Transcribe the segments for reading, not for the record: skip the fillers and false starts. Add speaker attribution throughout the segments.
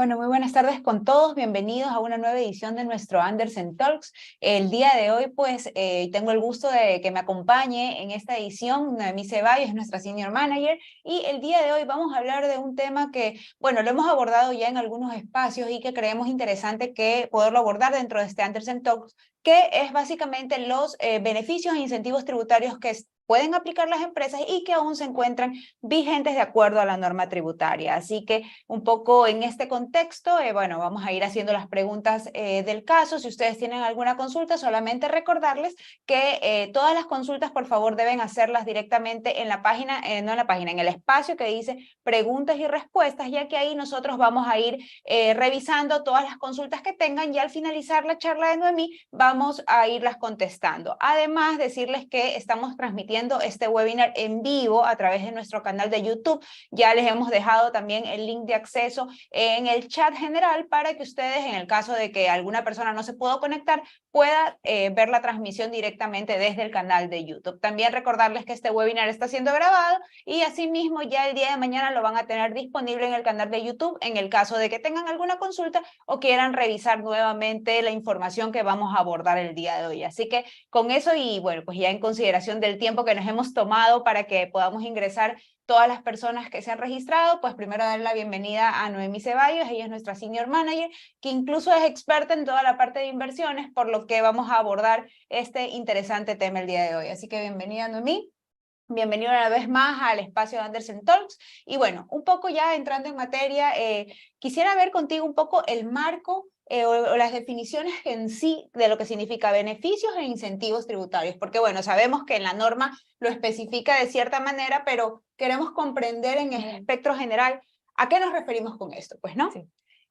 Speaker 1: Bueno, muy buenas tardes con todos. Bienvenidos a una nueva edición de nuestro Andersen Talks. El día de hoy, tengo el gusto de que me acompañe en esta edición Noemí Ceballos, es nuestra Senior Manager, y el día de hoy vamos a hablar de un tema que, bueno, lo hemos abordado ya en algunos espacios y que creemos interesante que poderlo abordar dentro de este Andersen Talks, que es básicamente los beneficios e incentivos tributarios que pueden aplicar las empresas y que aún se encuentran vigentes de acuerdo a la norma tributaria. Así que un poco en este contexto, bueno, vamos a ir haciendo las preguntas del caso. Si ustedes tienen alguna consulta, solamente recordarles que todas las consultas, por favor, deben hacerlas directamente en la página, no en la página, en el espacio que dice preguntas y respuestas, ya que ahí nosotros vamos a ir revisando todas las consultas que tengan y al finalizar la charla de Noemí vamos a irlas contestando. Además, decirles que estamos transmitiendo este webinar en vivo a través de nuestro canal de YouTube. Ya les hemos dejado también el link de acceso en el chat general para que ustedes, en el caso de que alguna persona no se pueda conectar, pueda ver la transmisión directamente desde el canal de YouTube. También recordarles que este webinar está siendo grabado y asimismo ya el día de mañana lo van a tener disponible en el canal de YouTube en el caso de que tengan alguna consulta o quieran revisar nuevamente la información que vamos a abordar el día de hoy. Así que con eso y bueno, pues ya en consideración del tiempo que nos hemos tomado para que podamos ingresar todas las personas que se han registrado, pues primero dar la bienvenida a Noemí Ceballos. Ella es nuestra Senior Manager, que incluso es experta en toda la parte de inversiones, por lo que vamos a abordar este interesante tema el día de hoy. Así que bienvenida, Noemí. Bienvenido una vez más al espacio de Andersen Talks. Y bueno, un poco ya entrando en materia, quisiera ver contigo un poco el marco o las definiciones en sí de lo que significa beneficios e incentivos tributarios, porque bueno, sabemos que en la norma lo especifica de cierta manera, pero queremos comprender en el espectro general a qué nos referimos con esto, pues, ¿no?
Speaker 2: Sí.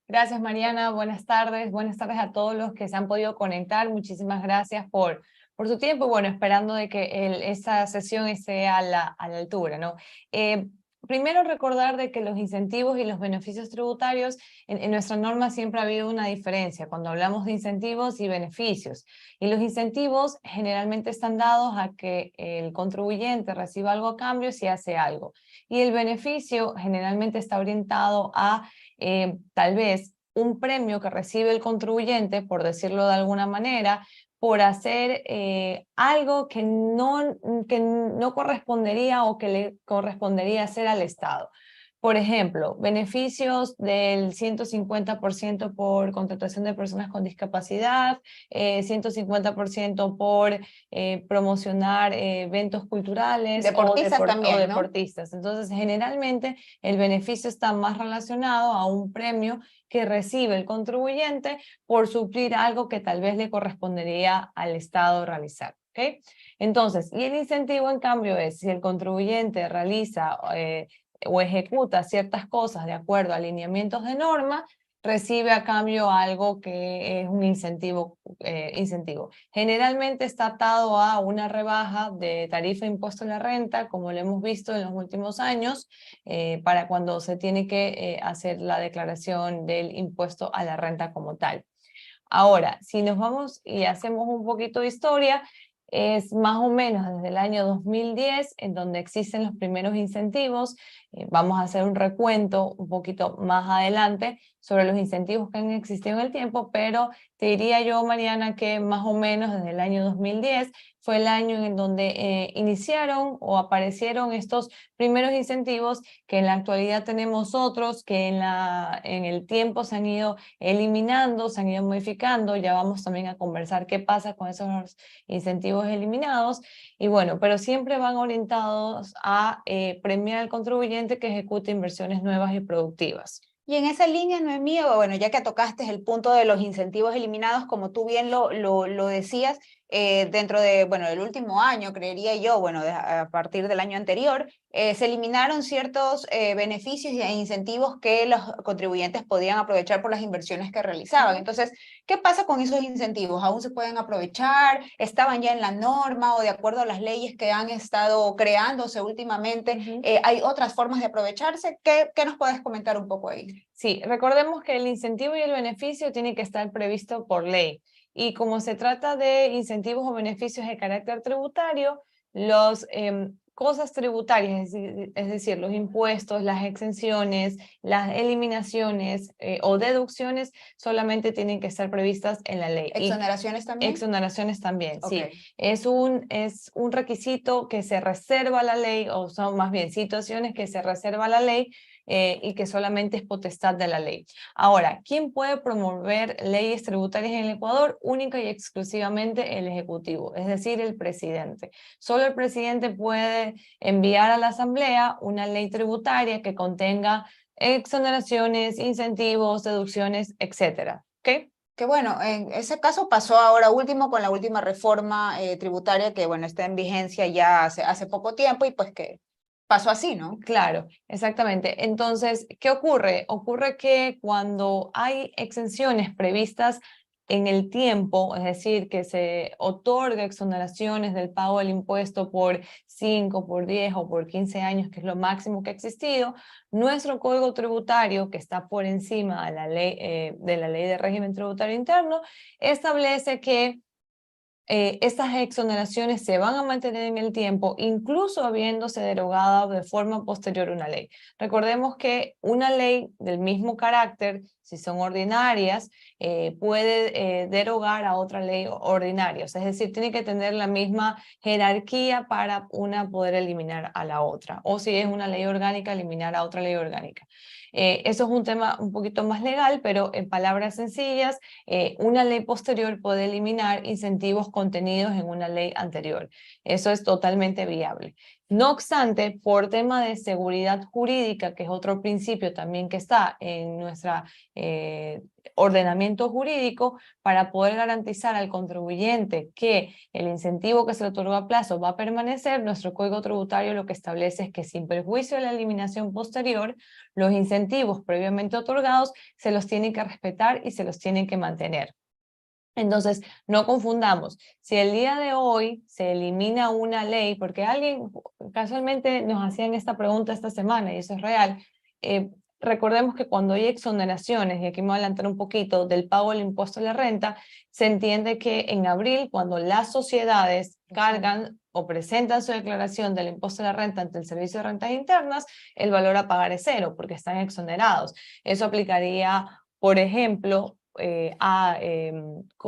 Speaker 2: Gracias, Mariana. Buenas tardes a todos los que se han podido conectar. Muchísimas gracias por su tiempo y bueno, esperando de que esta sesión esté a la altura, ¿no? Primero recordar de que los incentivos y los beneficios tributarios, en nuestra norma siempre ha habido una diferencia cuando hablamos de incentivos y beneficios. Y los incentivos generalmente están dados a que el contribuyente reciba algo a cambio si hace algo. Y el beneficio generalmente está orientado a tal vez un premio que recibe el contribuyente, por decirlo de alguna manera, por hacer algo que no correspondería o que le correspondería hacer al Estado. Por ejemplo, beneficios del 150% por contratación de personas con discapacidad, 150% por promocionar eventos culturales
Speaker 1: Deportistas también,
Speaker 2: o
Speaker 1: ¿no?
Speaker 2: deportistas. Entonces, generalmente el beneficio está más relacionado a un premio que recibe el contribuyente por suplir algo que tal vez le correspondería al Estado realizar. ¿Okay? Entonces, y el incentivo en cambio es si el contribuyente realiza o ejecuta ciertas cosas de acuerdo a lineamientos de norma, recibe a cambio algo que es un incentivo. Generalmente está atado a una rebaja de tarifa de impuesto a la renta, como lo hemos visto en los últimos años, para cuando se tiene que hacer la declaración del impuesto a la renta como tal. Ahora, si nos vamos y hacemos un poquito de historia, es más o menos desde el año 2010 en donde existen los primeros incentivos. Vamos a hacer un recuento un poquito más adelante sobre los incentivos que han existido en el tiempo, pero te diría yo, Mariana, que más o menos desde el año 2010 fue el año en donde iniciaron o aparecieron estos primeros incentivos, que en la actualidad tenemos otros que en el tiempo se han ido eliminando, se han ido modificando. Ya vamos también a conversar qué pasa con esos incentivos eliminados. Y bueno, pero siempre van orientados a premiar al contribuyente que ejecute inversiones nuevas y productivas.
Speaker 1: Y en esa línea, Noemí, bueno, ya que tocaste el punto de los incentivos eliminados, como tú bien lo decías, dentro de, bueno, del último año, creería yo, bueno, a partir del año anterior, se eliminaron ciertos beneficios e incentivos que los contribuyentes podían aprovechar por las inversiones que realizaban. Entonces, ¿qué pasa con esos incentivos? ¿Aún se pueden aprovechar? ¿Estaban ya en la norma o de acuerdo a las leyes que han estado creándose últimamente? ¿Hay otras formas de aprovecharse? ¿Qué nos puedes comentar un poco ahí?
Speaker 2: Sí, recordemos que el incentivo y el beneficio tienen que estar previsto por ley. Y como se trata de incentivos o beneficios de carácter tributario, los cosas tributarias, es decir, los impuestos, las exenciones, las eliminaciones o deducciones, solamente tienen que estar previstas en la ley.
Speaker 1: ¿Exoneraciones también?
Speaker 2: Exoneraciones también, sí.
Speaker 1: Okay.
Speaker 2: Es un requisito que se reserva la ley, o son más bien situaciones que se reserva la ley y que solamente es potestad de la ley. Ahora, ¿quién puede promover leyes tributarias en el Ecuador? Única y exclusivamente el Ejecutivo, es decir, el presidente. Solo el presidente puede enviar a la Asamblea una ley tributaria que contenga exoneraciones, incentivos, deducciones, etcétera. ¿Ok?
Speaker 1: Que bueno, en ese caso pasó ahora último con la última reforma tributaria que bueno, está en vigencia ya hace poco tiempo y pues que pasó así, ¿no?
Speaker 2: Claro, exactamente. Entonces, ¿qué ocurre? Ocurre que cuando hay exenciones previstas en el tiempo, es decir, que se otorga exoneraciones del pago del impuesto por 5, por 10 o por 15 años, que es lo máximo que ha existido, nuestro código tributario, que está por encima de la ley de régimen tributario interno, establece que estas exoneraciones se van a mantener en el tiempo, incluso habiéndose derogado de forma posterior una ley. Recordemos que una ley del mismo carácter, si son ordinarias, puede derogar a otra ley ordinaria. Es decir, tiene que tener la misma jerarquía para una poder eliminar a la otra. O si es una ley orgánica, eliminar a otra ley orgánica. Eso es un tema un poquito más legal, pero en palabras sencillas, una ley posterior puede eliminar incentivos contenidos en una ley anterior. Eso es totalmente viable. No obstante, por tema de seguridad jurídica, que es otro principio también que está en nuestro ordenamiento jurídico, para poder garantizar al contribuyente que el incentivo que se le otorgó a plazo va a permanecer, nuestro Código Tributario lo que establece es que sin perjuicio de la eliminación posterior, los incentivos previamente otorgados se los tienen que respetar y se los tienen que mantener. Entonces, no confundamos. Si el día de hoy se elimina una ley, porque alguien casualmente nos hacían esta pregunta esta semana, y eso es real, recordemos que cuando hay exoneraciones, y aquí me voy a adelantar un poquito, del pago del impuesto a la renta, se entiende que en abril, cuando las sociedades cargan o presentan su declaración del impuesto a la renta ante el Servicio de Rentas Internas, el valor a pagar es cero, porque están exonerados. Eso aplicaría, por ejemplo, a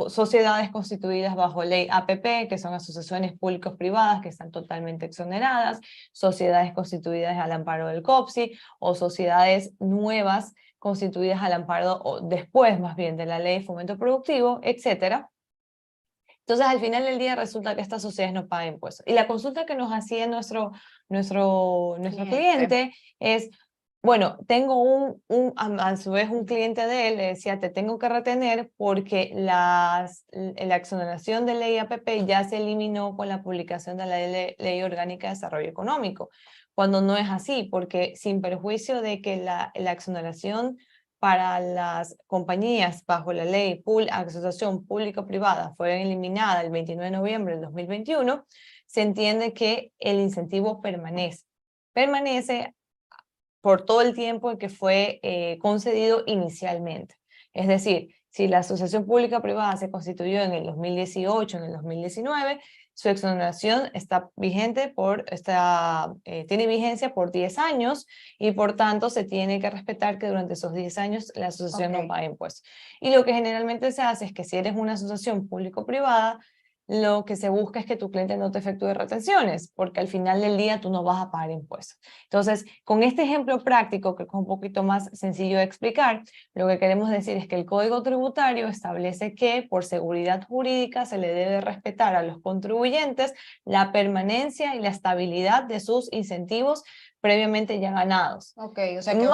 Speaker 2: sociedades constituidas bajo ley APP, que son asociaciones públicos-privadas que están totalmente exoneradas, sociedades constituidas al amparo del COPSI o sociedades nuevas constituidas al amparo, o después más bien de la ley de fomento productivo, etcétera. Entonces, al final del día resulta que estas sociedades no pagan impuestos. Y la consulta que nos hacía nuestro cliente es, bueno, tengo a su vez un cliente de él, le decía, te tengo que retener porque la exoneración de ley APP ya se eliminó con la publicación de la ley orgánica de desarrollo económico, cuando no es así, porque sin perjuicio de que la exoneración para las compañías bajo la ley Asociación Público-Privada fueron eliminadas el 29 de noviembre del 2021, se entiende que el incentivo permanece. Permanece por todo el tiempo en que fue concedido inicialmente. Es decir, si la asociación pública-privada se constituyó en el 2018, en el 2019, su exoneración está vigente tiene vigencia por 10 años y por tanto se tiene que respetar que durante esos 10 años la asociación no paga impuestos. Y lo que generalmente se hace es que si eres una asociación público-privada, lo que se busca es que tu cliente no te efectúe retenciones, porque al final del día tú no vas a pagar impuestos. Entonces, con este ejemplo práctico, que es un poquito más sencillo de explicar, lo que queremos decir es que el Código Tributario establece que por seguridad jurídica se le debe respetar a los contribuyentes la permanencia y la estabilidad de sus incentivos previamente ya ganados.
Speaker 1: Ok, o sea que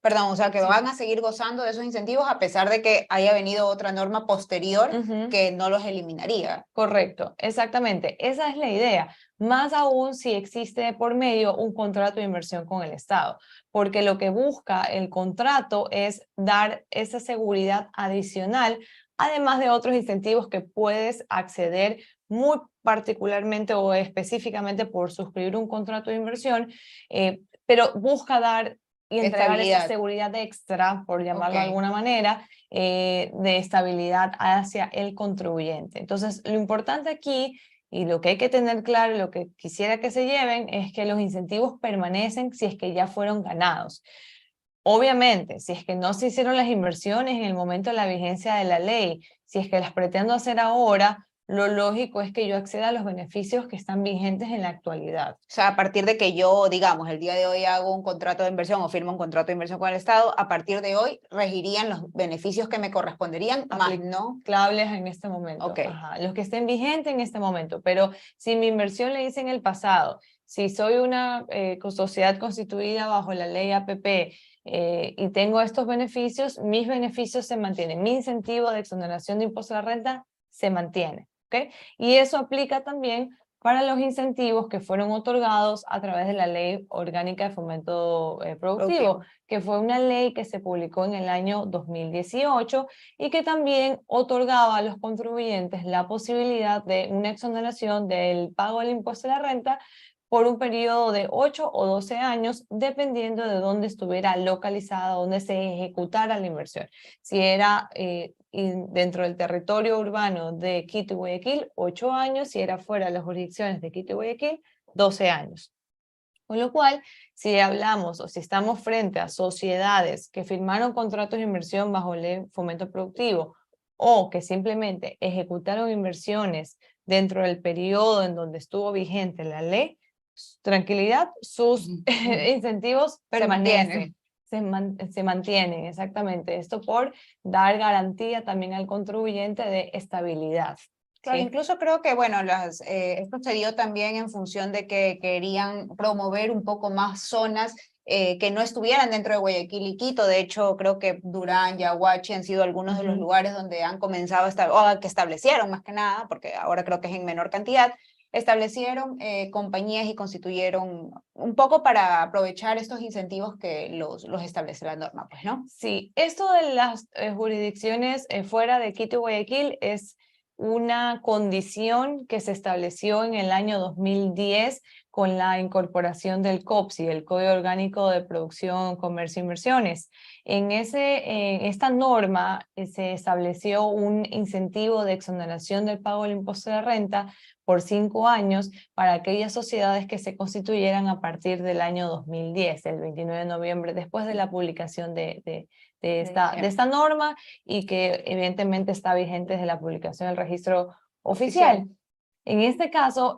Speaker 1: perdón, o sea que van a seguir gozando de esos incentivos a pesar de que haya venido otra norma posterior que no los eliminaría.
Speaker 2: Correcto, exactamente. Esa es la idea. Más aún si existe por medio un contrato de inversión con el Estado, porque lo que busca el contrato es dar esa seguridad adicional, además de otros incentivos que puedes acceder muy particularmente o específicamente por suscribir un contrato de inversión, pero busca dar y entregar esa seguridad extra, por llamarlo de alguna manera, de estabilidad hacia el contribuyente. Entonces, lo importante aquí Y lo que hay que tener claro, lo que quisiera que se lleven, es que los incentivos permanecen si es que ya fueron ganados. Obviamente, si es que no se hicieron las inversiones en el momento de la vigencia de la ley, si es que las pretendo hacer ahora, lo lógico es que yo acceda a los beneficios que están vigentes en la actualidad.
Speaker 1: O sea, a partir de que yo, digamos, el día de hoy hago un contrato de inversión o firmo un contrato de inversión con el Estado, a partir de hoy regirían los beneficios que me corresponderían, más no.
Speaker 2: Aplicables en este momento.
Speaker 1: Ok.
Speaker 2: Ajá, los que estén vigentes en este momento. Pero si mi inversión la hice en el pasado, si soy una sociedad constituida bajo la ley APP y tengo estos beneficios, mis beneficios se mantienen. Mi incentivo de exoneración de impuesto a la renta se mantiene. ¿Okay? Y eso aplica también para los incentivos que fueron otorgados a través de la Ley Orgánica de Fomento Productivo, que fue una ley que se publicó en el año 2018 y que también otorgaba a los contribuyentes la posibilidad de una exoneración del pago del impuesto a la renta por un periodo de 8 o 12 años, dependiendo de dónde estuviera localizada, dónde se ejecutara la inversión. Si era dentro del territorio urbano de Quito y Guayaquil, 8 años; si era fuera de las jurisdicciones de Quito y Guayaquil, 12 años. Con lo cual, si hablamos o si estamos frente a sociedades que firmaron contratos de inversión bajo ley fomento productivo o que simplemente ejecutaron inversiones dentro del periodo en donde estuvo vigente la ley, tranquilidad, sus incentivos permanecen. Se mantienen, exactamente. Esto por dar garantía también al contribuyente de estabilidad.
Speaker 1: Claro,
Speaker 2: ¿Sí?
Speaker 1: incluso creo que, bueno, esto se dio también en función de que querían promover un poco más zonas que no estuvieran dentro de Guayaquil y Quito. De hecho, creo que Durán, Yaguachi han sido algunos de los lugares donde han comenzado o que establecieron más que nada, porque ahora creo que es en menor cantidad, establecieron compañías y constituyeron un poco para aprovechar estos incentivos que los establece la norma, pues, ¿no?
Speaker 2: Sí, esto de las jurisdicciones fuera de Quito y Guayaquil es una condición que se estableció en el año 2010 con la incorporación del COPSI, el Código Orgánico de Producción, Comercio e Inversiones. En esta norma se estableció un incentivo de exoneración del pago del impuesto de renta por 5 años para aquellas sociedades que se constituyeran a partir del año 2010, el 29 de noviembre, después de la publicación de esta norma, y que evidentemente está vigente desde la publicación del registro oficial. En este caso,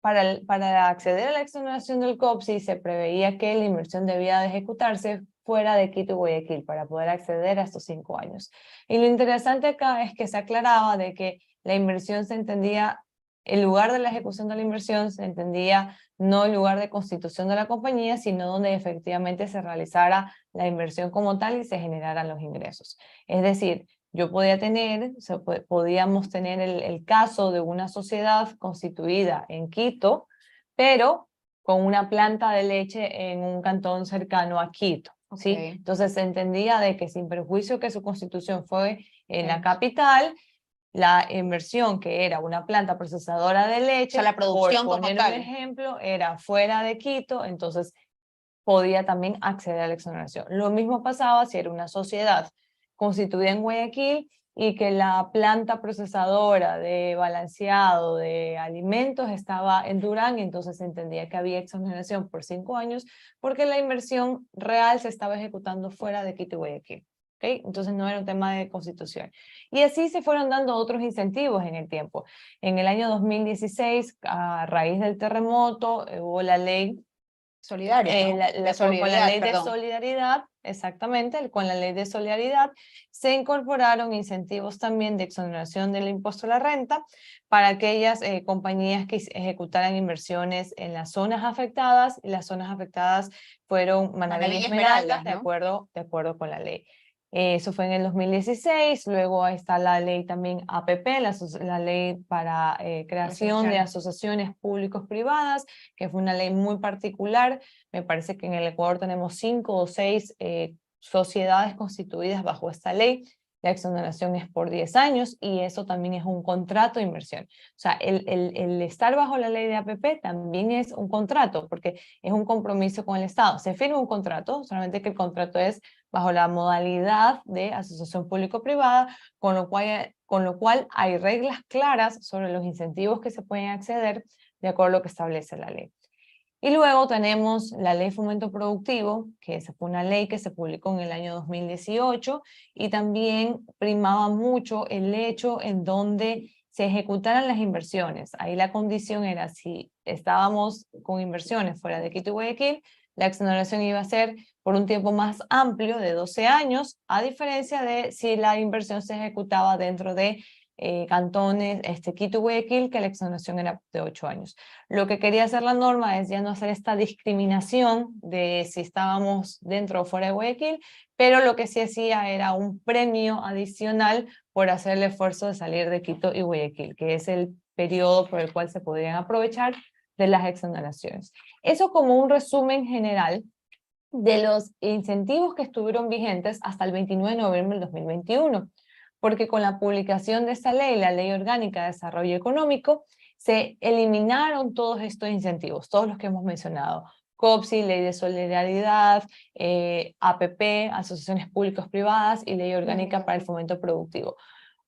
Speaker 2: para acceder a la exoneración del COPSI se preveía que la inversión debía de ejecutarse fuera de Quito y Guayaquil para poder acceder a estos 5 años. Y lo interesante acá es que se aclaraba de que la inversión se entendía, el lugar de la ejecución de la inversión se entendía no el lugar de constitución de la compañía, sino donde efectivamente se realizara la inversión como tal y se generaran los ingresos. Es decir, yo podíamos tener el caso de una sociedad constituida en Quito, pero con una planta de leche en un cantón cercano a Quito. ¿Sí? Entonces se entendía de que, sin perjuicio que su constitución fue en la capital, la inversión, que era una planta procesadora de leche,
Speaker 1: o sea, la producción
Speaker 2: por poner
Speaker 1: como tal,
Speaker 2: un ejemplo, era fuera de Quito, entonces podía también acceder a la exoneración. Lo mismo pasaba si era una sociedad constituida en Guayaquil y que la planta procesadora de balanceado de alimentos estaba en Durán, y entonces se entendía que había exoneración por 5 años porque la inversión real se estaba ejecutando fuera de Quito y Guayaquil. ¿Okay? Entonces no era un tema de constitución. Y así se fueron dando otros incentivos en el tiempo. En el año 2016, a raíz del terremoto, hubo la ley
Speaker 1: solidaria, ¿no?
Speaker 2: con la ley de solidaridad, exactamente, con la ley de solidaridad se incorporaron incentivos también de exoneración del impuesto a la renta para aquellas compañías que ejecutaran inversiones en las zonas afectadas, y las zonas afectadas fueron Manabí y Esmeraldas, ¿no? de acuerdo con la ley. Eso fue en el 2016, luego está la ley también APP, la ley para creación de asociaciones públicos-privadas, que fue una ley muy particular. Me parece que en el Ecuador tenemos 5 o 6 sociedades constituidas bajo esta ley. La exoneración es por 10 años y eso también es un contrato de inversión. O sea, el estar bajo la ley de APP también es un contrato, porque es un compromiso con el Estado. Se firma un contrato, solamente que el contrato es bajo la modalidad de asociación público-privada, con lo cual hay reglas claras sobre los incentivos que se pueden acceder de acuerdo a lo que establece la ley. Y luego tenemos la Ley de Fomento Productivo, que fue una ley que se publicó en el año 2018 y también primaba mucho el hecho en donde se ejecutaran las inversiones. Ahí la condición era si estábamos con inversiones fuera de Quito y Guayaquil, la exoneración iba a ser por un tiempo más amplio de 12 años, a diferencia de si la inversión se ejecutaba dentro de cantones, Quito y Guayaquil, que la exoneración era de 8 años. Lo que quería hacer la norma es ya no hacer esta discriminación de si estábamos dentro o fuera de Guayaquil, pero lo que sí hacía era un premio adicional por hacer el esfuerzo de salir de Quito y Guayaquil, que es el periodo por el cual se podrían aprovechar de las exoneraciones. Eso como un resumen general de los incentivos que estuvieron vigentes hasta el 29 de noviembre del 2021, porque con la publicación de esta ley, la Ley Orgánica de Desarrollo Económico, se eliminaron todos estos incentivos, todos los que hemos mencionado, COPSI, Ley de Solidaridad, APP, Asociaciones Públicas Privadas y Ley Orgánica para el Fomento Productivo.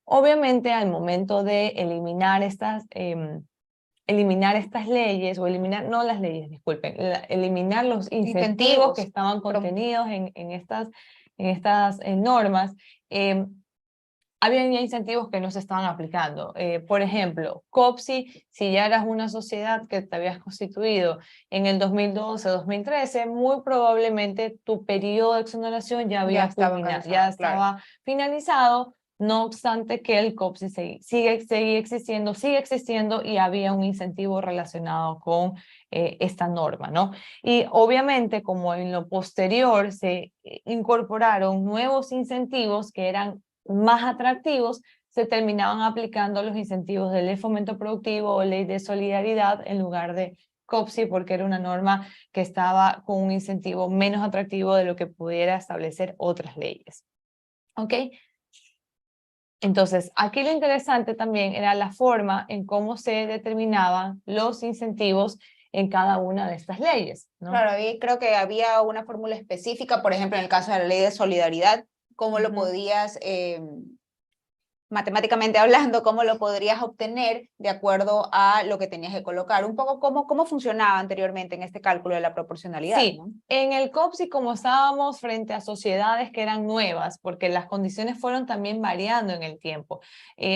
Speaker 2: Obviamente, al momento de eliminar estas leyes, o eliminar, no las leyes, disculpen, eliminar los incentivos que estaban contenidos en estas normas, había ya incentivos que no se estaban aplicando. Por ejemplo, COPSI, si ya eras una sociedad que te habías constituido en el 2012, 2013, muy probablemente tu periodo de exoneración ya estaba finalizado, no obstante que el COPSI sigue existiendo y había un incentivo relacionado con esta norma, ¿no? Y obviamente, como en lo posterior se incorporaron nuevos incentivos que eran más atractivos, se terminaban aplicando los incentivos de ley de fomento productivo o ley de solidaridad en lugar de COPSI, porque era una norma que estaba con un incentivo menos atractivo de lo que pudiera establecer otras leyes. ¿Ok? Entonces, aquí lo interesante también era la forma en cómo se determinaban los incentivos en cada una de estas leyes, ¿no?
Speaker 1: Claro, creo que había una fórmula específica, por ejemplo, en el caso de la ley de solidaridad, cómo lo podías, matemáticamente hablando, cómo lo podrías obtener de acuerdo a lo que tenías que colocar. Un poco cómo funcionaba anteriormente en este cálculo de la proporcionalidad.
Speaker 2: Sí,
Speaker 1: ¿no?
Speaker 2: En el COPSI, como estábamos frente a sociedades que eran nuevas, porque las condiciones fueron también variando en el tiempo.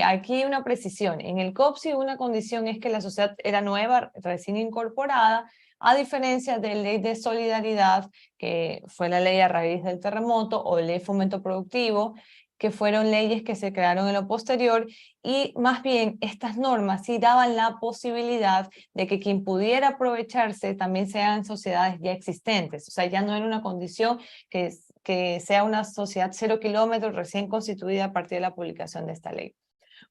Speaker 2: Aquí hay una precisión. En el COPSI una condición es que la sociedad era nueva, recién incorporada, a diferencia de la ley de solidaridad, que fue la ley a raíz del terremoto, o ley de fomento productivo, que fueron leyes que se crearon en lo posterior, y más bien estas normas sí daban la posibilidad de que quien pudiera aprovecharse también sean sociedades ya existentes. O sea, ya no era una condición que sea una sociedad 0 kilómetros recién constituida a partir de la publicación de esta ley.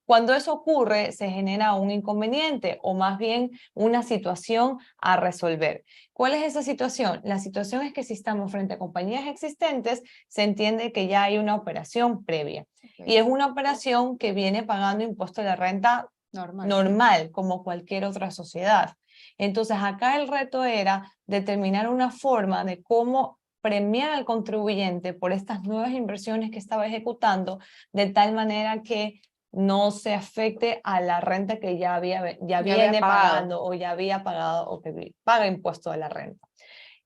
Speaker 2: Cuando eso ocurre, se genera un inconveniente o más bien una situación a resolver. ¿Cuál es esa situación? La situación es que si estamos frente a compañías existentes, se entiende que ya hay una operación previa. Y es una operación que viene pagando impuesto de la renta normal, como cualquier otra sociedad. Entonces, acá el reto era determinar una forma de cómo premiar al contribuyente por estas nuevas inversiones que estaba ejecutando, de tal manera que no se afecte a la renta que ya viene pagando o ya había pagado o que paga impuesto de la renta.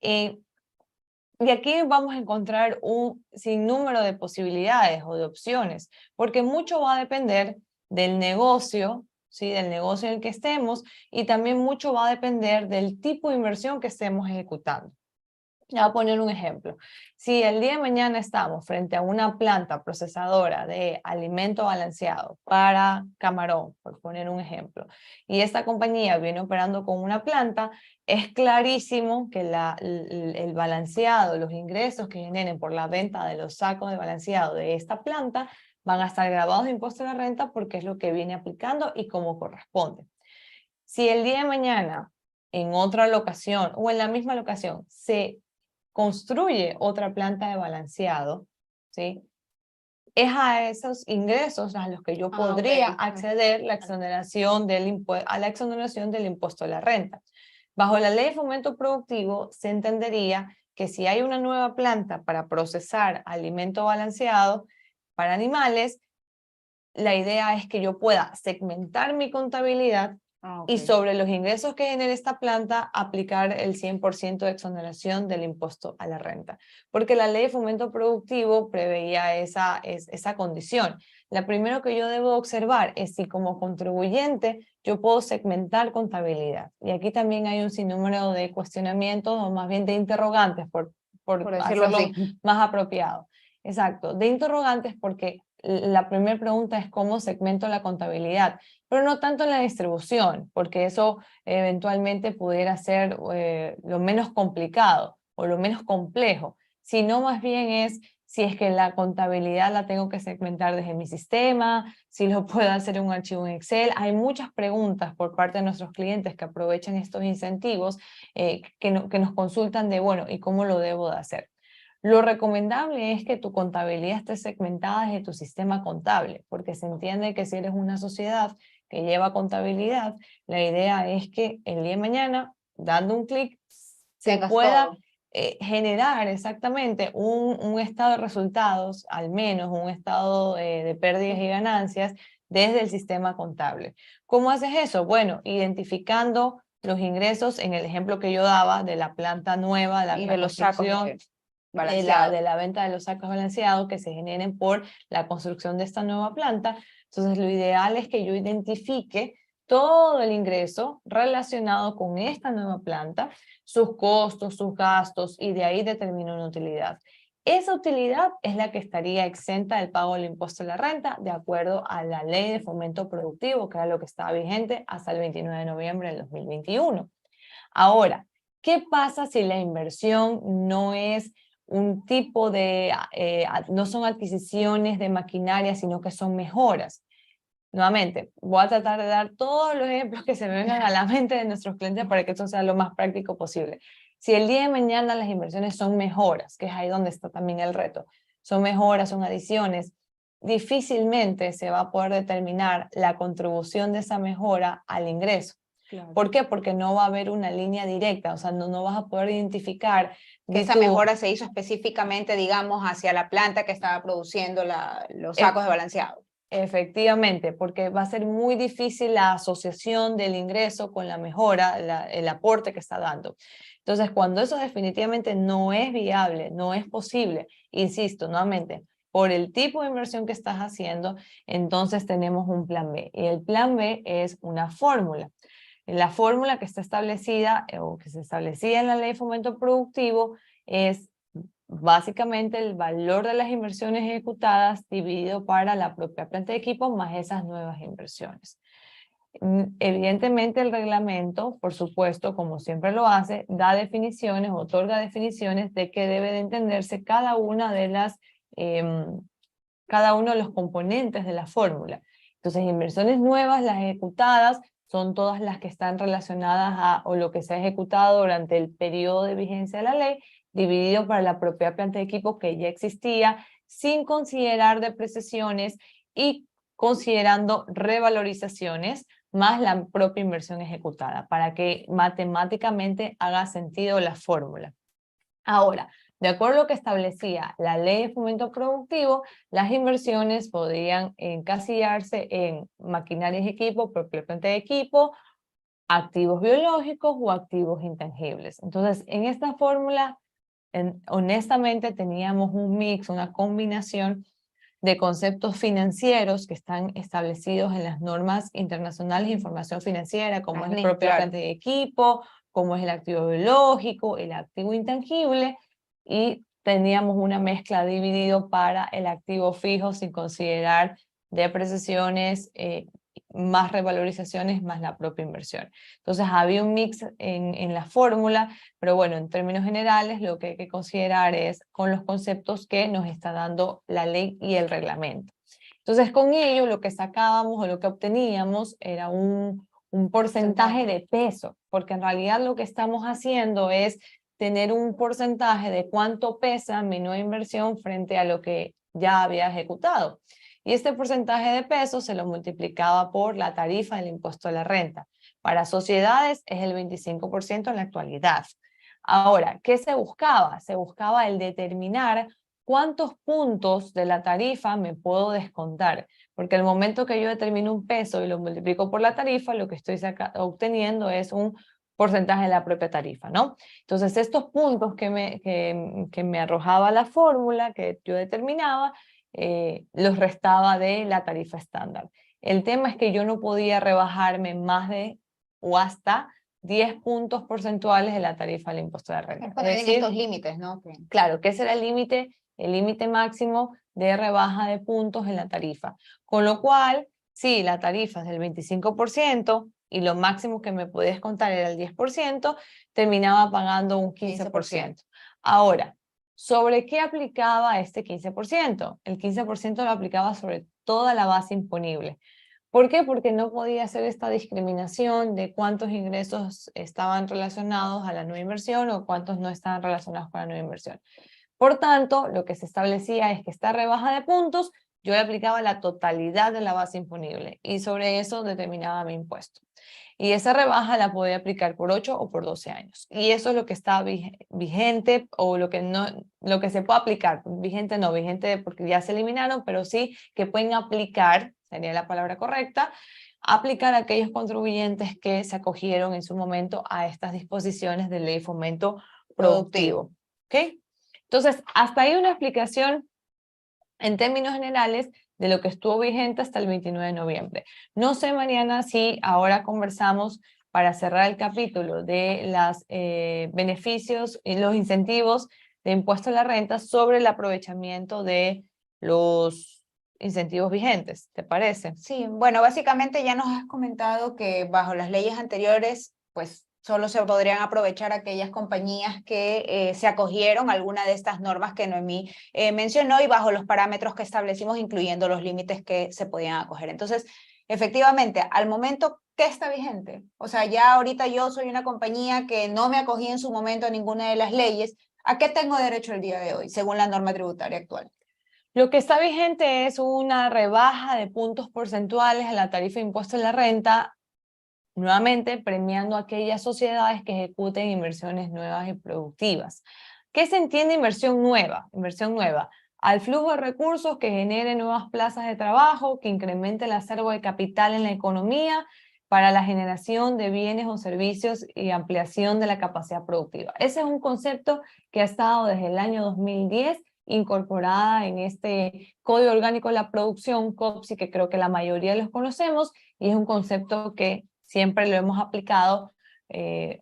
Speaker 2: Y aquí vamos a encontrar un sinnúmero de posibilidades o de opciones, porque mucho va a depender del negocio, ¿sí? Del negocio en el que estemos, y también mucho va a depender del tipo de inversión que estemos ejecutando. Voy a poner un ejemplo. Si el día de mañana estamos frente a una planta procesadora de alimento balanceado para camarón, por poner un ejemplo, y esta compañía viene operando con una planta, es clarísimo que el balanceado, los ingresos que generen por la venta de los sacos de balanceado de esta planta van a estar grabados de impuesto de la renta porque es lo que viene aplicando y como corresponde. Si el día de mañana en otra locación o en la misma locación se construye otra planta de balanceado, ¿sí? Es a esos ingresos a los que yo podría acceder a la exoneración del impuesto de la renta. Bajo la ley de fomento productivo se entendería que si hay una nueva planta para procesar alimento balanceado para animales, la idea es que yo pueda segmentar mi contabilidad y sobre los ingresos que genere esta planta, aplicar el 100% de exoneración del impuesto a la renta. Porque la ley de fomento productivo preveía esa condición. La primero que yo debo observar es si como contribuyente yo puedo segmentar contabilidad. Y aquí también hay un sinnúmero de cuestionamientos o más bien de interrogantes por
Speaker 1: decirlo
Speaker 2: hacerlo
Speaker 1: así.
Speaker 2: más apropiado. Exacto, de interrogantes porque la primera pregunta es cómo segmento la contabilidad, pero no tanto en la distribución, porque eso eventualmente pudiera ser lo menos complicado o lo menos complejo, sino más bien es si es que la contabilidad la tengo que segmentar desde mi sistema, si lo puedo hacer en un archivo en Excel. Hay muchas preguntas por parte de nuestros clientes que aprovechan estos incentivos que nos consultan de, bueno, ¿y cómo lo debo de hacer? Lo recomendable es que tu contabilidad esté segmentada desde tu sistema contable, porque se entiende que si eres una sociedad que lleva contabilidad, la idea es que el día de mañana, dando un clic, se
Speaker 1: Tengas
Speaker 2: pueda
Speaker 1: todo.
Speaker 2: generar exactamente un estado de resultados, al menos un estado de pérdidas y ganancias desde el sistema contable. ¿Cómo haces eso? Bueno, identificando los ingresos en el ejemplo que yo daba de la planta nueva,
Speaker 1: Y
Speaker 2: la
Speaker 1: de los sacos
Speaker 2: construcción
Speaker 1: balanceados.
Speaker 2: de la venta de los sacos balanceados que se generen por la construcción de esta nueva planta. Entonces, lo ideal es que yo identifique todo el ingreso relacionado con esta nueva planta, sus costos, sus gastos, y de ahí determino una utilidad. Esa utilidad es la que estaría exenta del pago del impuesto a la renta, de acuerdo a la ley de fomento productivo, que era lo que estaba vigente hasta el 29 de noviembre del 2021. Ahora, ¿qué pasa si la inversión no es un tipo de, no son adquisiciones de maquinaria, sino que son mejoras? Nuevamente, voy a tratar de dar todos los ejemplos que se me vengan a la mente de nuestros clientes para que esto sea lo más práctico posible. Si el día de mañana las inversiones son mejoras, que es ahí donde está también el reto, son mejoras, son adiciones, difícilmente se va a poder determinar la contribución de esa mejora al ingreso.
Speaker 1: Claro.
Speaker 2: ¿Por qué? Porque no va a haber una línea directa, o sea, no vas a poder identificar
Speaker 1: que esa mejora se hizo específicamente, digamos, hacia la planta que estaba produciendo los sacos de balanceado.
Speaker 2: Efectivamente, porque va a ser muy difícil la asociación del ingreso con la mejora, el aporte que está dando. Entonces, cuando eso definitivamente no es viable, no es posible, insisto, nuevamente, por el tipo de inversión que estás haciendo, entonces tenemos un plan B. Y el plan B es una fórmula. La fórmula que está establecida o que se establecía en la Ley de Fomento Productivo es básicamente el valor de las inversiones ejecutadas dividido para la propia planta de equipo más esas nuevas inversiones. Evidentemente el reglamento, por supuesto, como siempre lo hace, da definiciones, otorga definiciones de qué debe de entenderse cada una de las, cada uno de los componentes de la fórmula. Entonces, inversiones nuevas, las ejecutadas, son todas las que están relacionadas a o lo que se ha ejecutado durante el periodo de vigencia de la ley, dividido para la propia planta de equipo que ya existía, sin considerar depreciaciones y considerando revalorizaciones más la propia inversión ejecutada, para que matemáticamente haga sentido la fórmula. Ahora, de acuerdo a lo que establecía la Ley de Fomento Productivo, las inversiones podrían encasillarse en maquinarias y equipo, propia planta de equipo, activos biológicos o activos intangibles. Entonces, en esta fórmula, honestamente teníamos un mix, una combinación de conceptos financieros que están establecidos en las normas internacionales de información financiera, como es la propia planta de equipo, como es el activo biológico, el activo intangible, y teníamos una mezcla dividido para el activo fijo sin considerar depreciaciones, más revalorizaciones, más la propia inversión. Entonces había un mix en la fórmula, pero bueno, en términos generales lo que hay que considerar es con los conceptos que nos está dando la ley y el reglamento. Entonces con ello lo que sacábamos o lo que obteníamos era un porcentaje de peso, porque en realidad lo que estamos haciendo es tener un porcentaje de cuánto pesa mi nueva inversión frente a lo que ya había ejecutado. Y este porcentaje de peso se lo multiplicaba por la tarifa del impuesto a la renta. Para sociedades es el 25% en la actualidad. Ahora, ¿qué se buscaba? Se buscaba el determinar cuántos puntos de la tarifa me puedo descontar, porque al momento que yo determino un peso y lo multiplico por la tarifa, lo que estoy obteniendo es un porcentaje de la propia tarifa, ¿no? Entonces, estos puntos que me arrojaba la fórmula que yo determinaba, los restaba de la tarifa estándar. El tema es que yo no podía rebajarme más de o hasta 10 puntos porcentuales de la tarifa del impuesto de renta.
Speaker 1: Es decir, estos límites, ¿no?
Speaker 2: Claro, que ese era el límite máximo de rebaja de puntos en la tarifa. Con lo cual, si la tarifa es del 25% y lo máximo que me podía descontar era el 10%, terminaba pagando un 15%. Ahora, ¿sobre qué aplicaba este 15%? El 15% lo aplicaba sobre toda la base imponible. ¿Por qué? Porque no podía hacer esta discriminación de cuántos ingresos estaban relacionados a la nueva inversión o cuántos no estaban relacionados con la nueva inversión. Por tanto, lo que se establecía es que esta rebaja de puntos yo le aplicaba la totalidad de la base imponible y sobre eso determinaba mi impuesto. Y esa rebaja la podía aplicar por 8 o por 12 años. Y eso es lo que está vigente o lo que se puede aplicar. Vigente no, vigente porque ya se eliminaron, pero sí que pueden aplicar, sería la palabra correcta, aplicar a aquellos contribuyentes que se acogieron en su momento a estas disposiciones de ley de fomento productivo. ¿Ok? Entonces, hasta ahí una explicación en términos generales de lo que estuvo vigente hasta el 29 de noviembre. No sé, Mariana, si ahora conversamos para cerrar el capítulo de los beneficios y los incentivos de impuesto a la renta sobre el aprovechamiento de los incentivos vigentes, ¿te parece?
Speaker 1: Sí, bueno, básicamente ya nos has comentado que bajo las leyes anteriores, pues solo se podrían aprovechar aquellas compañías que se acogieron a alguna de estas normas que Noemí mencionó y bajo los parámetros que establecimos, incluyendo los límites que se podían acoger. Entonces, efectivamente, al momento, ¿qué está vigente? O sea, ya ahorita yo soy una compañía que no me acogí en su momento a ninguna de las leyes. ¿A qué tengo derecho el día de hoy, según la norma tributaria actual?
Speaker 2: Lo que está vigente es una rebaja de puntos porcentuales a la tarifa de impuesto a la renta, nuevamente premiando a aquellas sociedades que ejecuten inversiones nuevas y productivas. ¿Qué se entiende inversión nueva? Inversión nueva, al flujo de recursos que genere nuevas plazas de trabajo, que incremente el acervo de capital en la economía para la generación de bienes o servicios y ampliación de la capacidad productiva. Ese es un concepto que ha estado desde el año 2010 incorporada en este Código Orgánico de la Producción, COPSI, que creo que la mayoría los conocemos, y es un concepto que siempre lo hemos aplicado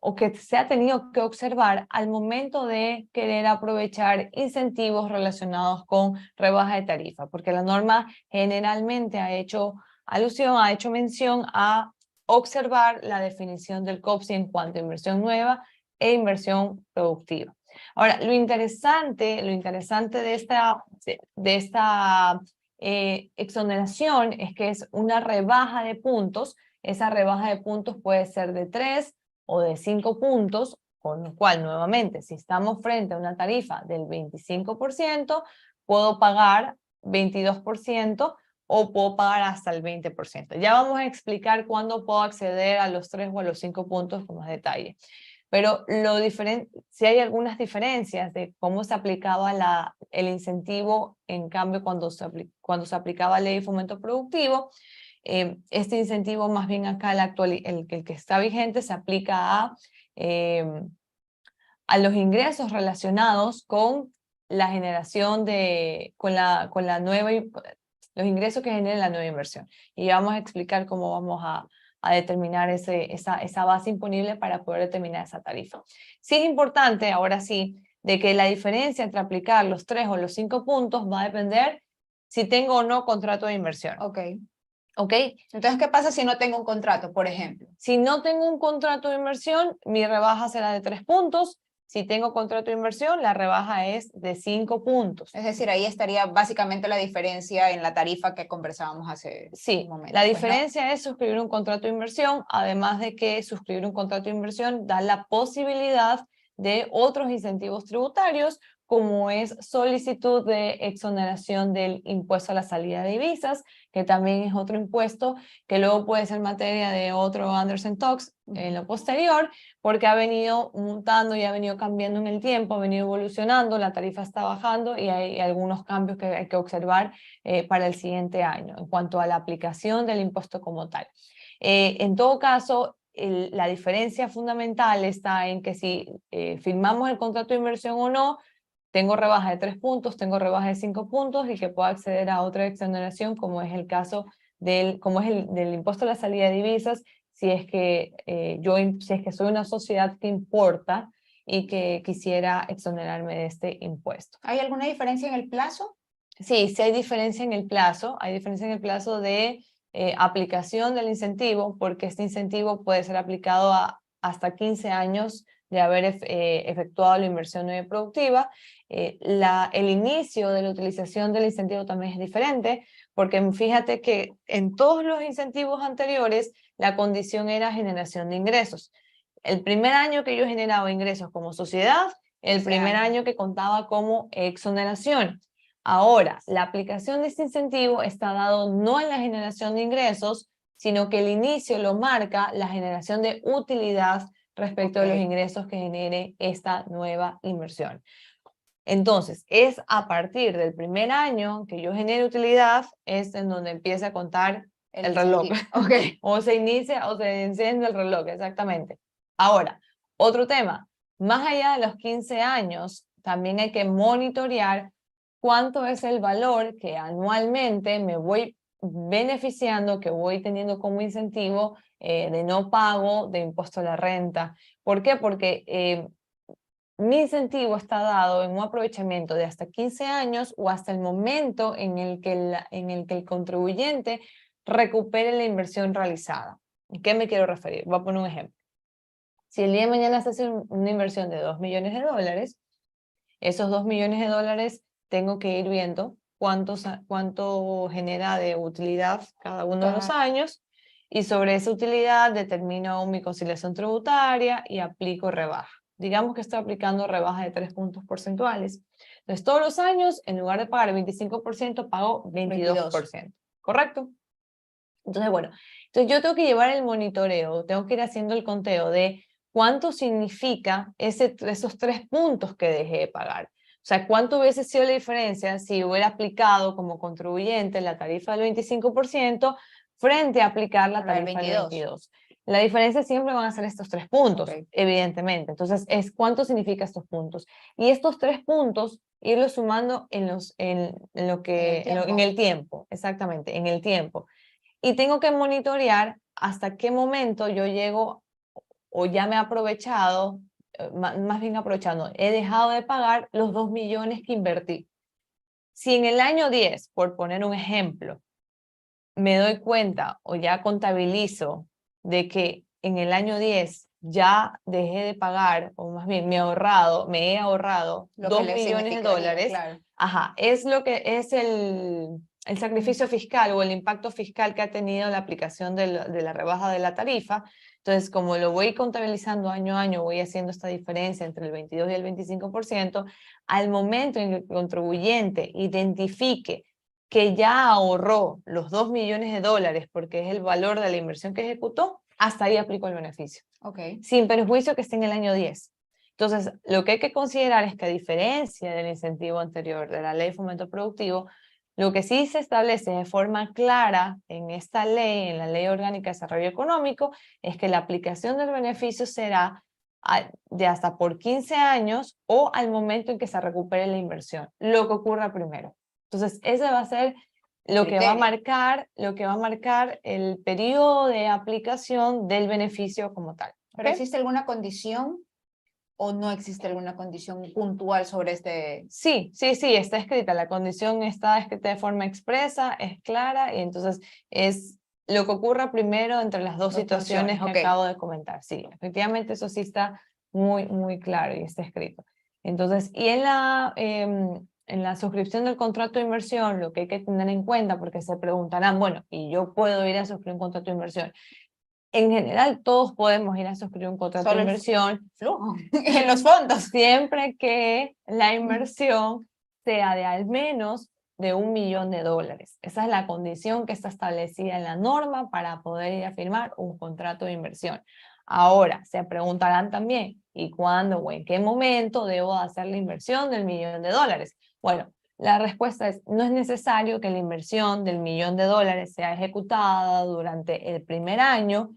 Speaker 2: o que se ha tenido que observar al momento de querer aprovechar incentivos relacionados con rebaja de tarifa, porque la norma generalmente ha hecho alusión, ha hecho mención a observar la definición del COPSI en cuanto a inversión nueva e inversión productiva. Ahora, lo interesante de esta exoneración es que es una rebaja de puntos. Esa rebaja de puntos puede ser de 3 o de 5 puntos, con lo cual, nuevamente, si estamos frente a una tarifa del 25%, puedo pagar 22% o puedo pagar hasta el 20%. Ya vamos a explicar cuándo puedo acceder a los 3 o a los 5 puntos con más detalle. Pero si hay algunas diferencias de cómo se aplicaba el incentivo, en cambio, cuando se aplicaba la ley de fomento productivo, este incentivo más bien acá, el que está vigente, se aplica a los ingresos relacionados con la generación los ingresos que genera la nueva inversión. Y vamos a explicar cómo vamos a determinar esa base imponible para poder determinar esa tarifa. Sí es importante, ahora sí, de que la diferencia entre aplicar los 3 o los 5 puntos va a depender si tengo o no contrato de inversión.
Speaker 1: Ok.
Speaker 2: ¿Ok?
Speaker 1: Entonces, ¿qué pasa si no tengo un contrato, por ejemplo?
Speaker 2: Si no tengo un contrato de inversión, mi rebaja será de 3 puntos. Si tengo contrato de inversión, la rebaja es de 5 puntos.
Speaker 1: Es decir, ahí estaría básicamente la diferencia en la tarifa que conversábamos hace un momento.
Speaker 2: La diferencia es suscribir un contrato de inversión, además de que suscribir un contrato de inversión da la posibilidad de otros incentivos tributarios, como es solicitud de exoneración del impuesto a la salida de divisas, que también es otro impuesto que luego puede ser materia de otro Anderson Talks en lo posterior, porque ha venido mutando y ha venido cambiando en el tiempo, ha venido evolucionando, la tarifa está bajando y hay algunos cambios que hay que observar para el siguiente año en cuanto a la aplicación del impuesto como tal. En todo caso, la diferencia fundamental está en que si firmamos el contrato de inversión o no, tengo rebaja de 3 puntos, tengo rebaja de 5 puntos y que puedo acceder a otra exoneración, como es el caso del impuesto a la salida de divisas, si es que si es que soy una sociedad que importa y que quisiera exonerarme de este impuesto.
Speaker 1: ¿Hay alguna diferencia en el plazo?
Speaker 2: Sí, sí hay diferencia en el plazo, hay diferencia en el plazo de aplicación del incentivo, porque este incentivo puede ser aplicado a hasta 15 años de haber efectuado la inversión no productiva. El inicio de la utilización del incentivo también es diferente, porque fíjate que en todos los incentivos anteriores la condición era generación de ingresos. El primer año que yo generaba ingresos como sociedad, el primer año que contaba como exoneración. Ahora, la aplicación de este incentivo está dado no en la generación de ingresos, sino que el inicio lo marca la generación de utilidad respecto de los ingresos que genere esta nueva inversión. Entonces, es a partir del primer año que yo genere utilidad, es en donde empieza a contar el reloj. O se inicia o se enciende el reloj, exactamente. Ahora, otro tema, más allá de los 15 años, también hay que monitorear cuánto es el valor que anualmente me voy beneficiando, que voy teniendo como incentivo de no pago de impuesto a la renta. ¿Por qué? Porque mi incentivo está dado en un aprovechamiento de hasta 15 años o hasta el momento en el que el contribuyente recupere la inversión realizada. ¿A qué me quiero referir? Voy a poner un ejemplo. Si el día de mañana se hace una inversión de 2 millones de dólares, esos 2 millones de dólares tengo que ir viendo cuánto genera de utilidad cada uno de los años, y sobre esa utilidad determino mi conciliación tributaria y aplico rebaja. Digamos que estoy aplicando rebaja de 3 puntos porcentuales. Entonces, todos los años, en lugar de pagar el 25%, pago 22%. ¿Correcto? Entonces, bueno, entonces yo tengo que llevar el monitoreo, tengo que ir haciendo el conteo de cuánto significa esos 3 puntos que dejé de pagar. O sea, cuánto hubiese sido la diferencia si hubiera aplicado como contribuyente la tarifa del 25% frente a aplicar la tarifa del 22%. La diferencia siempre van a ser estos 3 puntos, evidentemente. Entonces, es cuánto significa estos puntos. Y estos 3 puntos, irlos sumando en el tiempo, exactamente, en el tiempo. Y tengo que monitorear hasta qué momento yo llego o ya me he aprovechado, más bien aprovechando, he dejado de pagar los 2 millones que invertí. Si en el año 10, por poner un ejemplo, me doy cuenta o ya contabilizo de que en el año 10 ya dejé de pagar, o más bien me he ahorrado 2 millones de dólares, claro. Ajá, es lo que es el sacrificio fiscal o el impacto fiscal que ha tenido la aplicación de la rebaja de la tarifa. Entonces, como lo voy contabilizando año a año, voy haciendo esta diferencia entre el 22 y el 25%, al momento en que el contribuyente identifique que ya ahorró los 2 millones de dólares porque es el valor de la inversión que ejecutó, hasta ahí aplico el beneficio. Sin perjuicio que esté en el año 10. Entonces, lo que hay que considerar es que a diferencia del incentivo anterior de la Ley de Fomento Productivo, lo que sí se establece de forma clara en esta ley, en la Ley Orgánica de Desarrollo Económico, es que la aplicación del beneficio será de hasta por 15 años o al momento en que se recupere la inversión, lo que ocurra primero. Entonces, ese va a ser lo que va a marcar el periodo de aplicación del beneficio como tal.
Speaker 1: ¿Pero existe alguna condición o no existe alguna condición puntual sobre este?
Speaker 2: Sí, está escrita. La condición está escrita de forma expresa, es clara, y entonces es lo que ocurra primero entre las dos situaciones que acabo de comentar. Sí, efectivamente eso sí está muy, muy claro y está escrito. Entonces, y en la suscripción del contrato de inversión, lo que hay que tener en cuenta, porque se preguntarán, bueno, y yo puedo ir a suscribir un contrato de inversión. En general, todos podemos ir a suscribir un contrato de inversión.
Speaker 1: Flujo en los fondos.
Speaker 2: Siempre que la inversión sea de al menos de $1 millón. Esa es la condición que está establecida en la norma para poder ir a firmar un contrato de inversión. Ahora, se preguntarán también, ¿y cuándo o en qué momento debo hacer la inversión del $1 millón? Bueno, la respuesta es, no es necesario que la inversión del $1 millón sea ejecutada durante el primer año.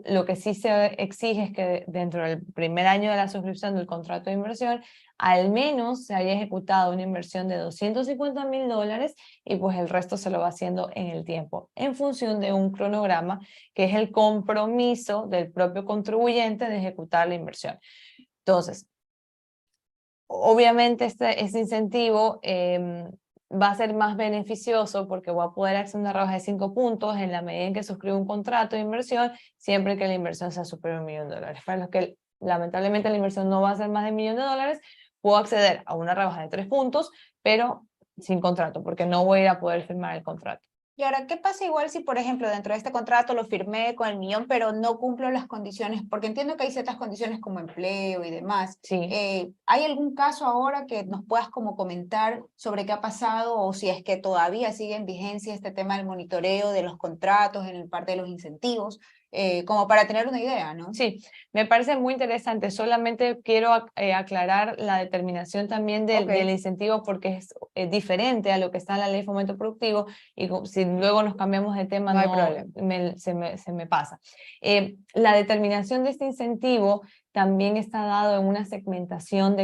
Speaker 2: Lo que sí se exige es que dentro del primer año de la suscripción del contrato de inversión, al menos se haya ejecutado una inversión de $250.000 y pues el resto se lo va haciendo en el tiempo, en función de un cronograma que es el compromiso del propio contribuyente de ejecutar la inversión. Entonces, obviamente este incentivo va a ser más beneficioso porque voy a poder hacer una rebaja de 5 puntos en la medida en que suscribo un contrato de inversión, siempre que la inversión sea superior a $1 millón. Para los que lamentablemente la inversión no va a ser más de $1 millón, puedo acceder a una rebaja de 3 puntos, pero sin contrato, porque no voy a ir a poder firmar el contrato.
Speaker 1: Y ahora, ¿qué pasa igual si, por ejemplo, dentro de este contrato lo firmé con el millón, pero no cumplo las condiciones? Porque entiendo que hay ciertas condiciones como empleo y demás.
Speaker 2: Sí.
Speaker 1: ¿Hay algún caso ahora que nos puedas como comentar sobre qué ha pasado o si es que todavía sigue en vigencia este tema del monitoreo de los contratos en el parte de los incentivos? Como para tener una idea, ¿no?
Speaker 2: Sí, me parece muy interesante. Solamente quiero aclarar la determinación también del incentivo porque es diferente a lo que está en la Ley de Fomento Productivo y si luego nos cambiamos de tema
Speaker 1: no hay problema.
Speaker 2: Se me pasa. La determinación de este incentivo también está dado en una segmentación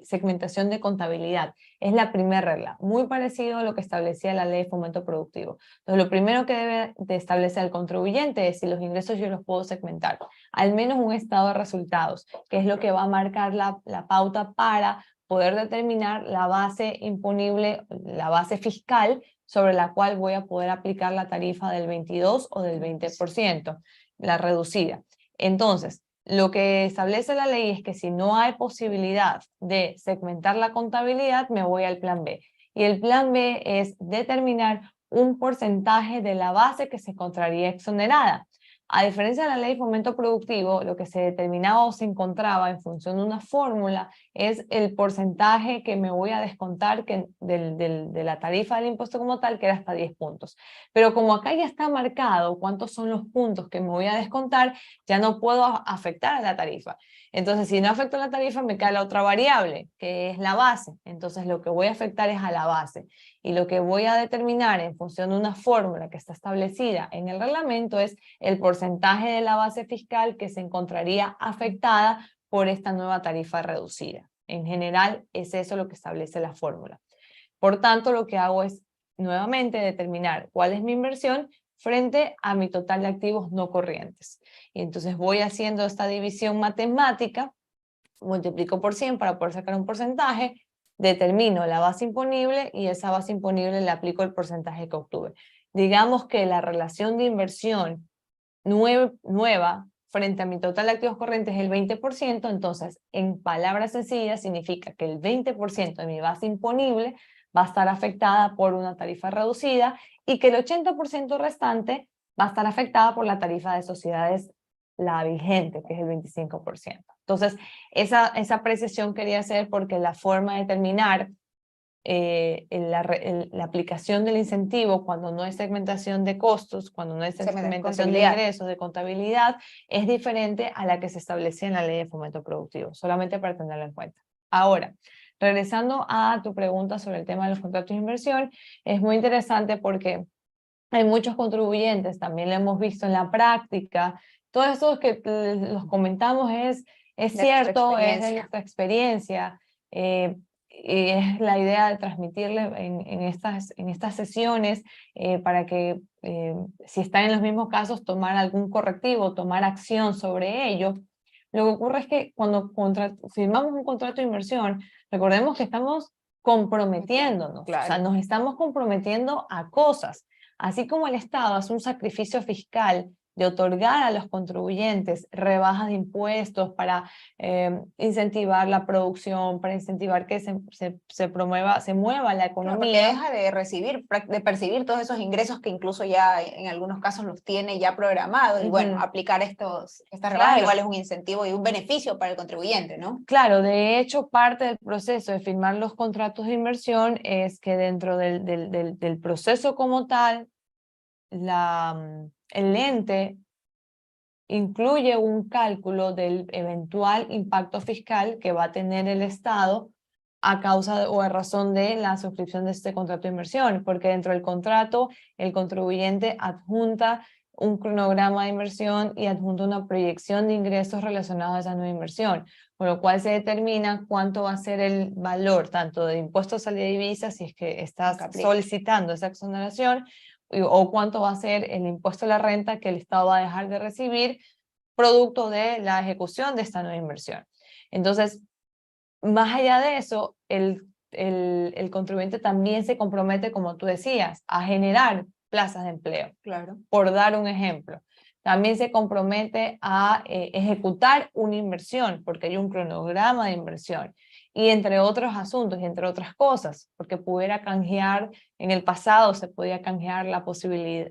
Speaker 2: segmentación de contabilidad. Es la primera regla, muy parecido a lo que establecía la Ley de Fomento Productivo. Entonces, lo primero que debe de establecer el contribuyente es si los ingresos yo los puedo segmentar. Al menos un estado de resultados, que es lo que va a marcar la pauta para poder determinar la base imponible, la base fiscal sobre la cual voy a poder aplicar la tarifa del 22 o del 20%, la reducida. Entonces, lo que establece la ley es que si no hay posibilidad de segmentar la contabilidad, me voy al plan B. Y el plan B es determinar un porcentaje de la base que se encontraría exonerada. A diferencia de la ley de fomento productivo, lo que se determinaba o se encontraba en función de una fórmula es el porcentaje que me voy a descontar de la tarifa del impuesto como tal, que era hasta 10 puntos. Pero como acá ya está marcado cuántos son los puntos que me voy a descontar, ya no puedo afectar a la tarifa. Entonces, si no afecto a la tarifa, me queda la otra variable, que es la base. Entonces, lo que voy a afectar es a la base. Y lo que voy a determinar en función de una fórmula que está establecida en el reglamento es el porcentaje de la base fiscal que se encontraría afectada por esta nueva tarifa reducida. En general, es eso lo que establece la fórmula. Por tanto, lo que hago es nuevamente determinar cuál es mi inversión frente a mi total de activos no corrientes. Y entonces voy haciendo esta división matemática, multiplico por 100 para poder sacar un porcentaje, determino la base imponible y esa base imponible le aplico el porcentaje que obtuve. Digamos que la relación de inversión nueva frente a mi total de activos corrientes es el 20%, entonces en palabras sencillas significa que el 20% de mi base imponible va a estar afectada por una tarifa reducida y que el 80% restante va a estar afectada por la tarifa de sociedades, la vigente, que es el 25%. Entonces, esa apreciación quería hacer porque la forma de determinar la aplicación del incentivo cuando no hay segmentación de costos, cuando no hay segmentación de ingresos, de contabilidad, es diferente a la que se establece en la Ley de Fomento Productivo, solamente para tenerlo en cuenta. Ahora, regresando a tu pregunta sobre el tema de los contratos de inversión, es muy interesante porque hay muchos contribuyentes, también lo hemos visto en la práctica, todo esto que los comentamos es cierto, es de nuestra experiencia, y es la idea de transmitirle en estas sesiones para que si están en los mismos casos tomar algún correctivo, tomar acción sobre ello. Lo que ocurre es que cuando firmamos un contrato de inversión, recordemos que estamos comprometiéndonos,
Speaker 1: claro.
Speaker 2: O sea, nos estamos comprometiendo a cosas. Así como el Estado hace un sacrificio fiscal de otorgar a los contribuyentes rebajas de impuestos para incentivar la producción, para incentivar que se mueva la
Speaker 1: Claro, porque
Speaker 2: economía.
Speaker 1: deja de percibir todos esos ingresos que incluso ya en algunos casos los tiene ya programados, y bueno, aplicar estas rebajas
Speaker 2: Claro.
Speaker 1: igual es un incentivo y un beneficio para el contribuyente, ¿no?
Speaker 2: Claro, de hecho, parte del proceso de firmar los contratos de inversión es que dentro del proceso como tal, el ente incluye un cálculo del eventual impacto fiscal que va a tener el Estado a causa o a razón de la suscripción de este contrato de inversión, porque dentro del contrato el contribuyente adjunta un cronograma de inversión y adjunta una proyección de ingresos relacionados a esa nueva inversión, con lo cual se determina cuánto va a ser el valor tanto de impuestos a la divisa, si es que estás solicitando esa exoneración, o cuánto va a ser el impuesto a la renta que el Estado va a dejar de recibir producto de la ejecución de esta nueva inversión. Entonces, más allá de eso, el contribuyente también se compromete, como tú decías, a generar plazas de empleo.
Speaker 1: Claro.
Speaker 2: Por dar un ejemplo. También se compromete a ejecutar una inversión, porque hay un cronograma de inversión. Y entre otros asuntos, y entre otras cosas, porque pudiera canjear, en el pasado se podía canjear la posibilidad,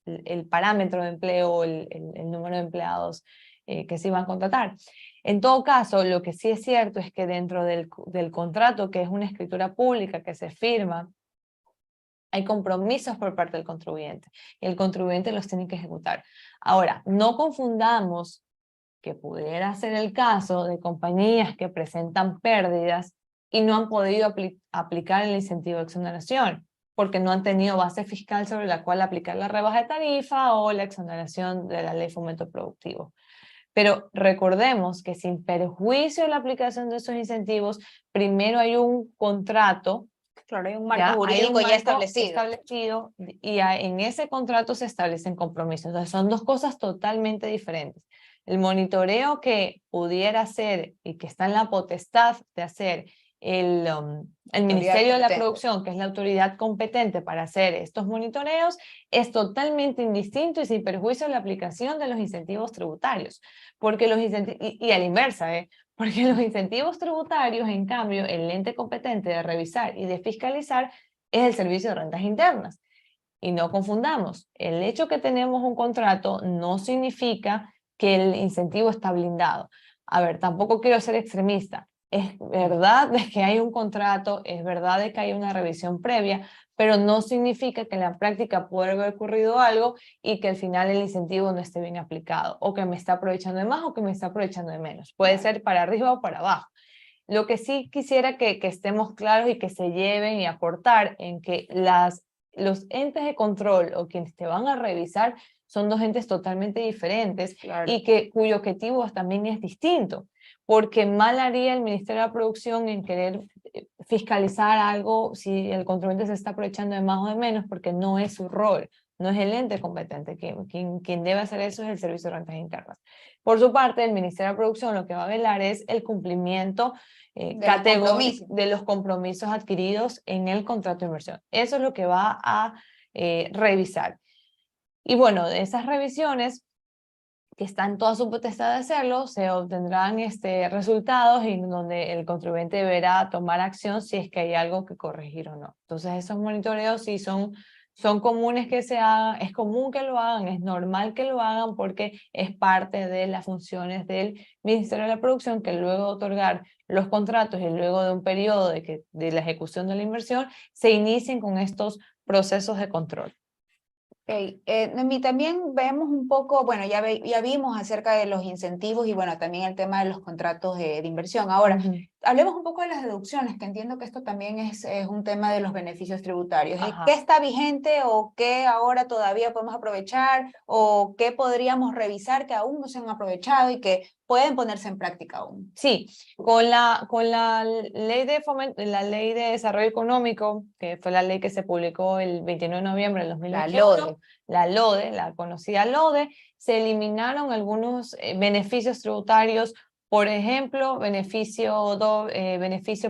Speaker 2: el parámetro de empleo, el número de empleados que se iban a contratar. En todo caso, lo que sí es cierto es que dentro del contrato, que es una escritura pública que se firma, hay compromisos por parte del contribuyente y el contribuyente los tiene que ejecutar. Ahora, no confundamos que pudiera ser el caso de compañías que presentan pérdidas y no han podido aplicar el incentivo de exoneración porque no han tenido base fiscal sobre la cual aplicar la rebaja de tarifa o la exoneración de la ley de fomento productivo. Pero recordemos que sin perjuicio de la aplicación de esos incentivos, primero hay un contrato.
Speaker 1: Claro, hay un marco jurídico ya establecido.
Speaker 2: Y en ese contrato se establecen compromisos. Entonces son dos cosas totalmente diferentes. El monitoreo que pudiera hacer y que está en la potestad de hacer el Ministerio de la Producción, que es la autoridad competente para hacer estos monitoreos, es totalmente indistinto y sin perjuicio de la aplicación de los incentivos tributarios. Porque y a la inversa, porque los incentivos tributarios, en cambio, el ente competente de revisar y de fiscalizar es el Servicio de Rentas Internas. Y no confundamos, el hecho que tenemos un contrato no significa que el incentivo está blindado. A ver, tampoco quiero ser extremista. Es verdad de que hay un contrato, es verdad de que hay una revisión previa, pero no significa que en la práctica pueda haber ocurrido algo y que al final el incentivo no esté bien aplicado, o que me está aprovechando de más o que me está aprovechando de menos. Puede ser para arriba o para abajo. Lo que sí quisiera que estemos claros y que se lleven y aportar en que los entes de control o quienes te van a revisar son dos entes totalmente diferentes, claro, y cuyo objetivo también es distinto, porque mal haría el Ministerio de la Producción en querer fiscalizar algo si el contribuyente se está aprovechando de más o de menos, porque no es su rol, no es el ente competente. Quien debe hacer eso es el Servicio de Rentas Internas. Por su parte, el Ministerio de la Producción lo que va a velar es el cumplimiento de los compromisos adquiridos en el contrato de inversión. Eso es lo que va a revisar. Y bueno, de esas revisiones, que están toda su potestad de hacerlo, se obtendrán resultados en donde el contribuyente deberá tomar acción si es que hay algo que corregir o no. Entonces esos monitoreos sí son comunes que se hagan, es común que lo hagan, es normal que lo hagan porque es parte de las funciones del Ministerio de la Producción, que luego de otorgar los contratos y luego de un periodo de la ejecución de la inversión, se inicien con estos procesos de control.
Speaker 1: Okay. Noemí, también vemos un poco, bueno, ya vimos acerca de los incentivos y bueno, también el tema de los contratos de inversión. Ahora, hablemos un poco de las deducciones, que entiendo que esto también es un tema de los beneficios tributarios. ¿Qué está vigente o qué ahora todavía podemos aprovechar o qué podríamos revisar que aún no se han aprovechado y que pueden ponerse en práctica aún?
Speaker 2: Sí, con la ley de desarrollo económico, que fue la ley que se publicó el 29 de noviembre del 2021, la LODE, la conocida LODE, se eliminaron algunos beneficios tributarios, por ejemplo, beneficio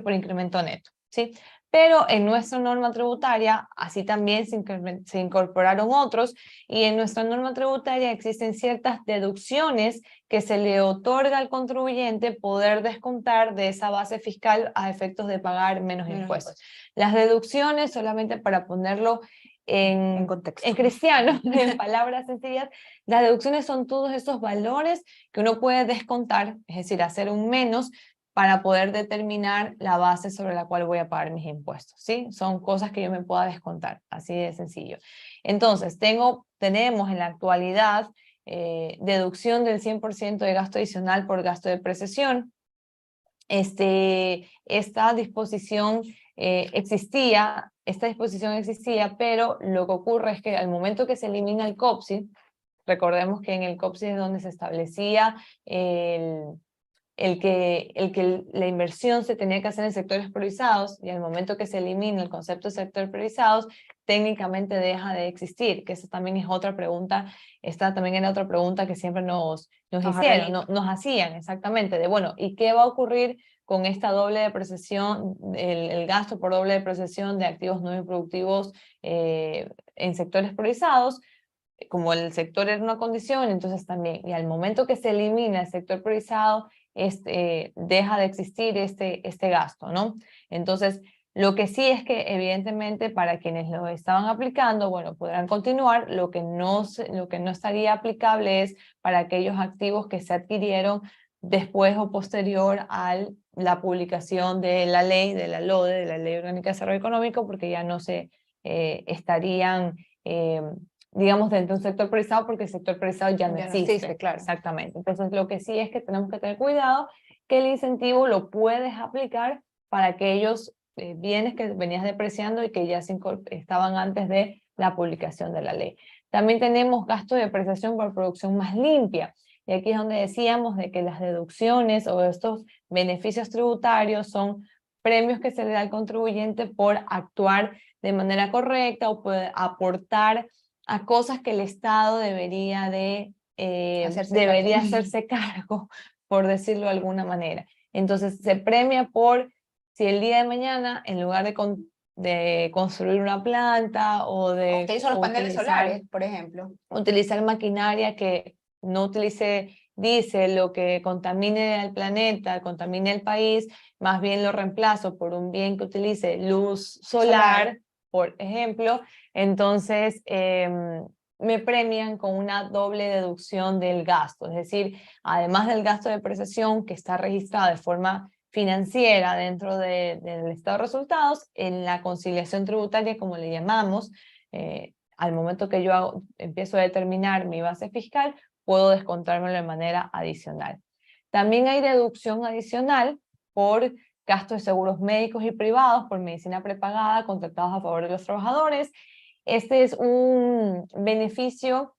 Speaker 2: por incremento neto, ¿sí? Pero en nuestra norma tributaria, así también se incorporaron otros, y en nuestra norma tributaria existen ciertas deducciones que se le otorga al contribuyente poder descontar de esa base fiscal a efectos de pagar menos impuestos. Las deducciones, solamente para ponerlo en
Speaker 1: contexto,
Speaker 2: en cristiano, en palabras sencillas, las deducciones son todos esos valores que uno puede descontar, es decir, hacer un menos para poder determinar la base sobre la cual voy a pagar mis impuestos, ¿sí? Son cosas que yo me pueda descontar, así de sencillo. Entonces, tenemos en la actualidad deducción del 100% de gasto adicional por gasto de precesión. Esta disposición existía, pero lo que ocurre es que al momento que se elimina el COPSI, recordemos que en el COPSI es donde se establecía el que la inversión se tenía que hacer en sectores priorizados, y al momento que se elimina el concepto de sectores priorizados, técnicamente deja de existir, que esa también es otra pregunta. Esta también era otra pregunta que siempre nos hicieron, nos hacían exactamente, de bueno, ¿y qué va a ocurrir con esta doble depreciación, el gasto por doble depreciación de activos no improductivos en sectores priorizados? Como el sector era una condición, entonces también, y al momento que se elimina el sector priorizado, deja de existir este gasto, ¿no? Entonces, lo que sí es que evidentemente para quienes lo estaban aplicando, bueno, podrán continuar. Lo que no estaría aplicable es para aquellos activos que se adquirieron después o posterior a la publicación de la ley, de la LODE, de la Ley Orgánica de Desarrollo Económico, porque ya no se estarían digamos, dentro de un sector priorizado, porque el sector priorizado ya no existe.
Speaker 1: Claro.
Speaker 2: Exactamente. Entonces, lo que sí es que tenemos que tener cuidado que el incentivo lo puedes aplicar para aquellos bienes que venías depreciando y que ya estaban antes de la publicación de la ley. También tenemos gastos de depreciación por producción más limpia. Y aquí es donde decíamos de que las deducciones o estos beneficios tributarios son premios que se le da al contribuyente por actuar de manera correcta o por aportar a cosas que el Estado debería hacerse cargo, por decirlo de alguna manera. Entonces se premia por, si el día de mañana, en lugar de construir una planta o de
Speaker 1: que hizo los paneles solares, por ejemplo,
Speaker 2: utilizar maquinaria que no utilice diésel, lo que contamine el planeta, contamine el país, más bien lo reemplazo por un bien que utilice luz solar. Por ejemplo, entonces me premian con una doble deducción del gasto, es decir, además del gasto de depreciación que está registrado de forma financiera dentro del estado de resultados, en la conciliación tributaria, como le llamamos, al momento que yo empiezo a determinar mi base fiscal, puedo descontármelo de manera adicional. También hay deducción adicional por gastos de seguros médicos y privados, por medicina prepagada, contratados a favor de los trabajadores. Este es un beneficio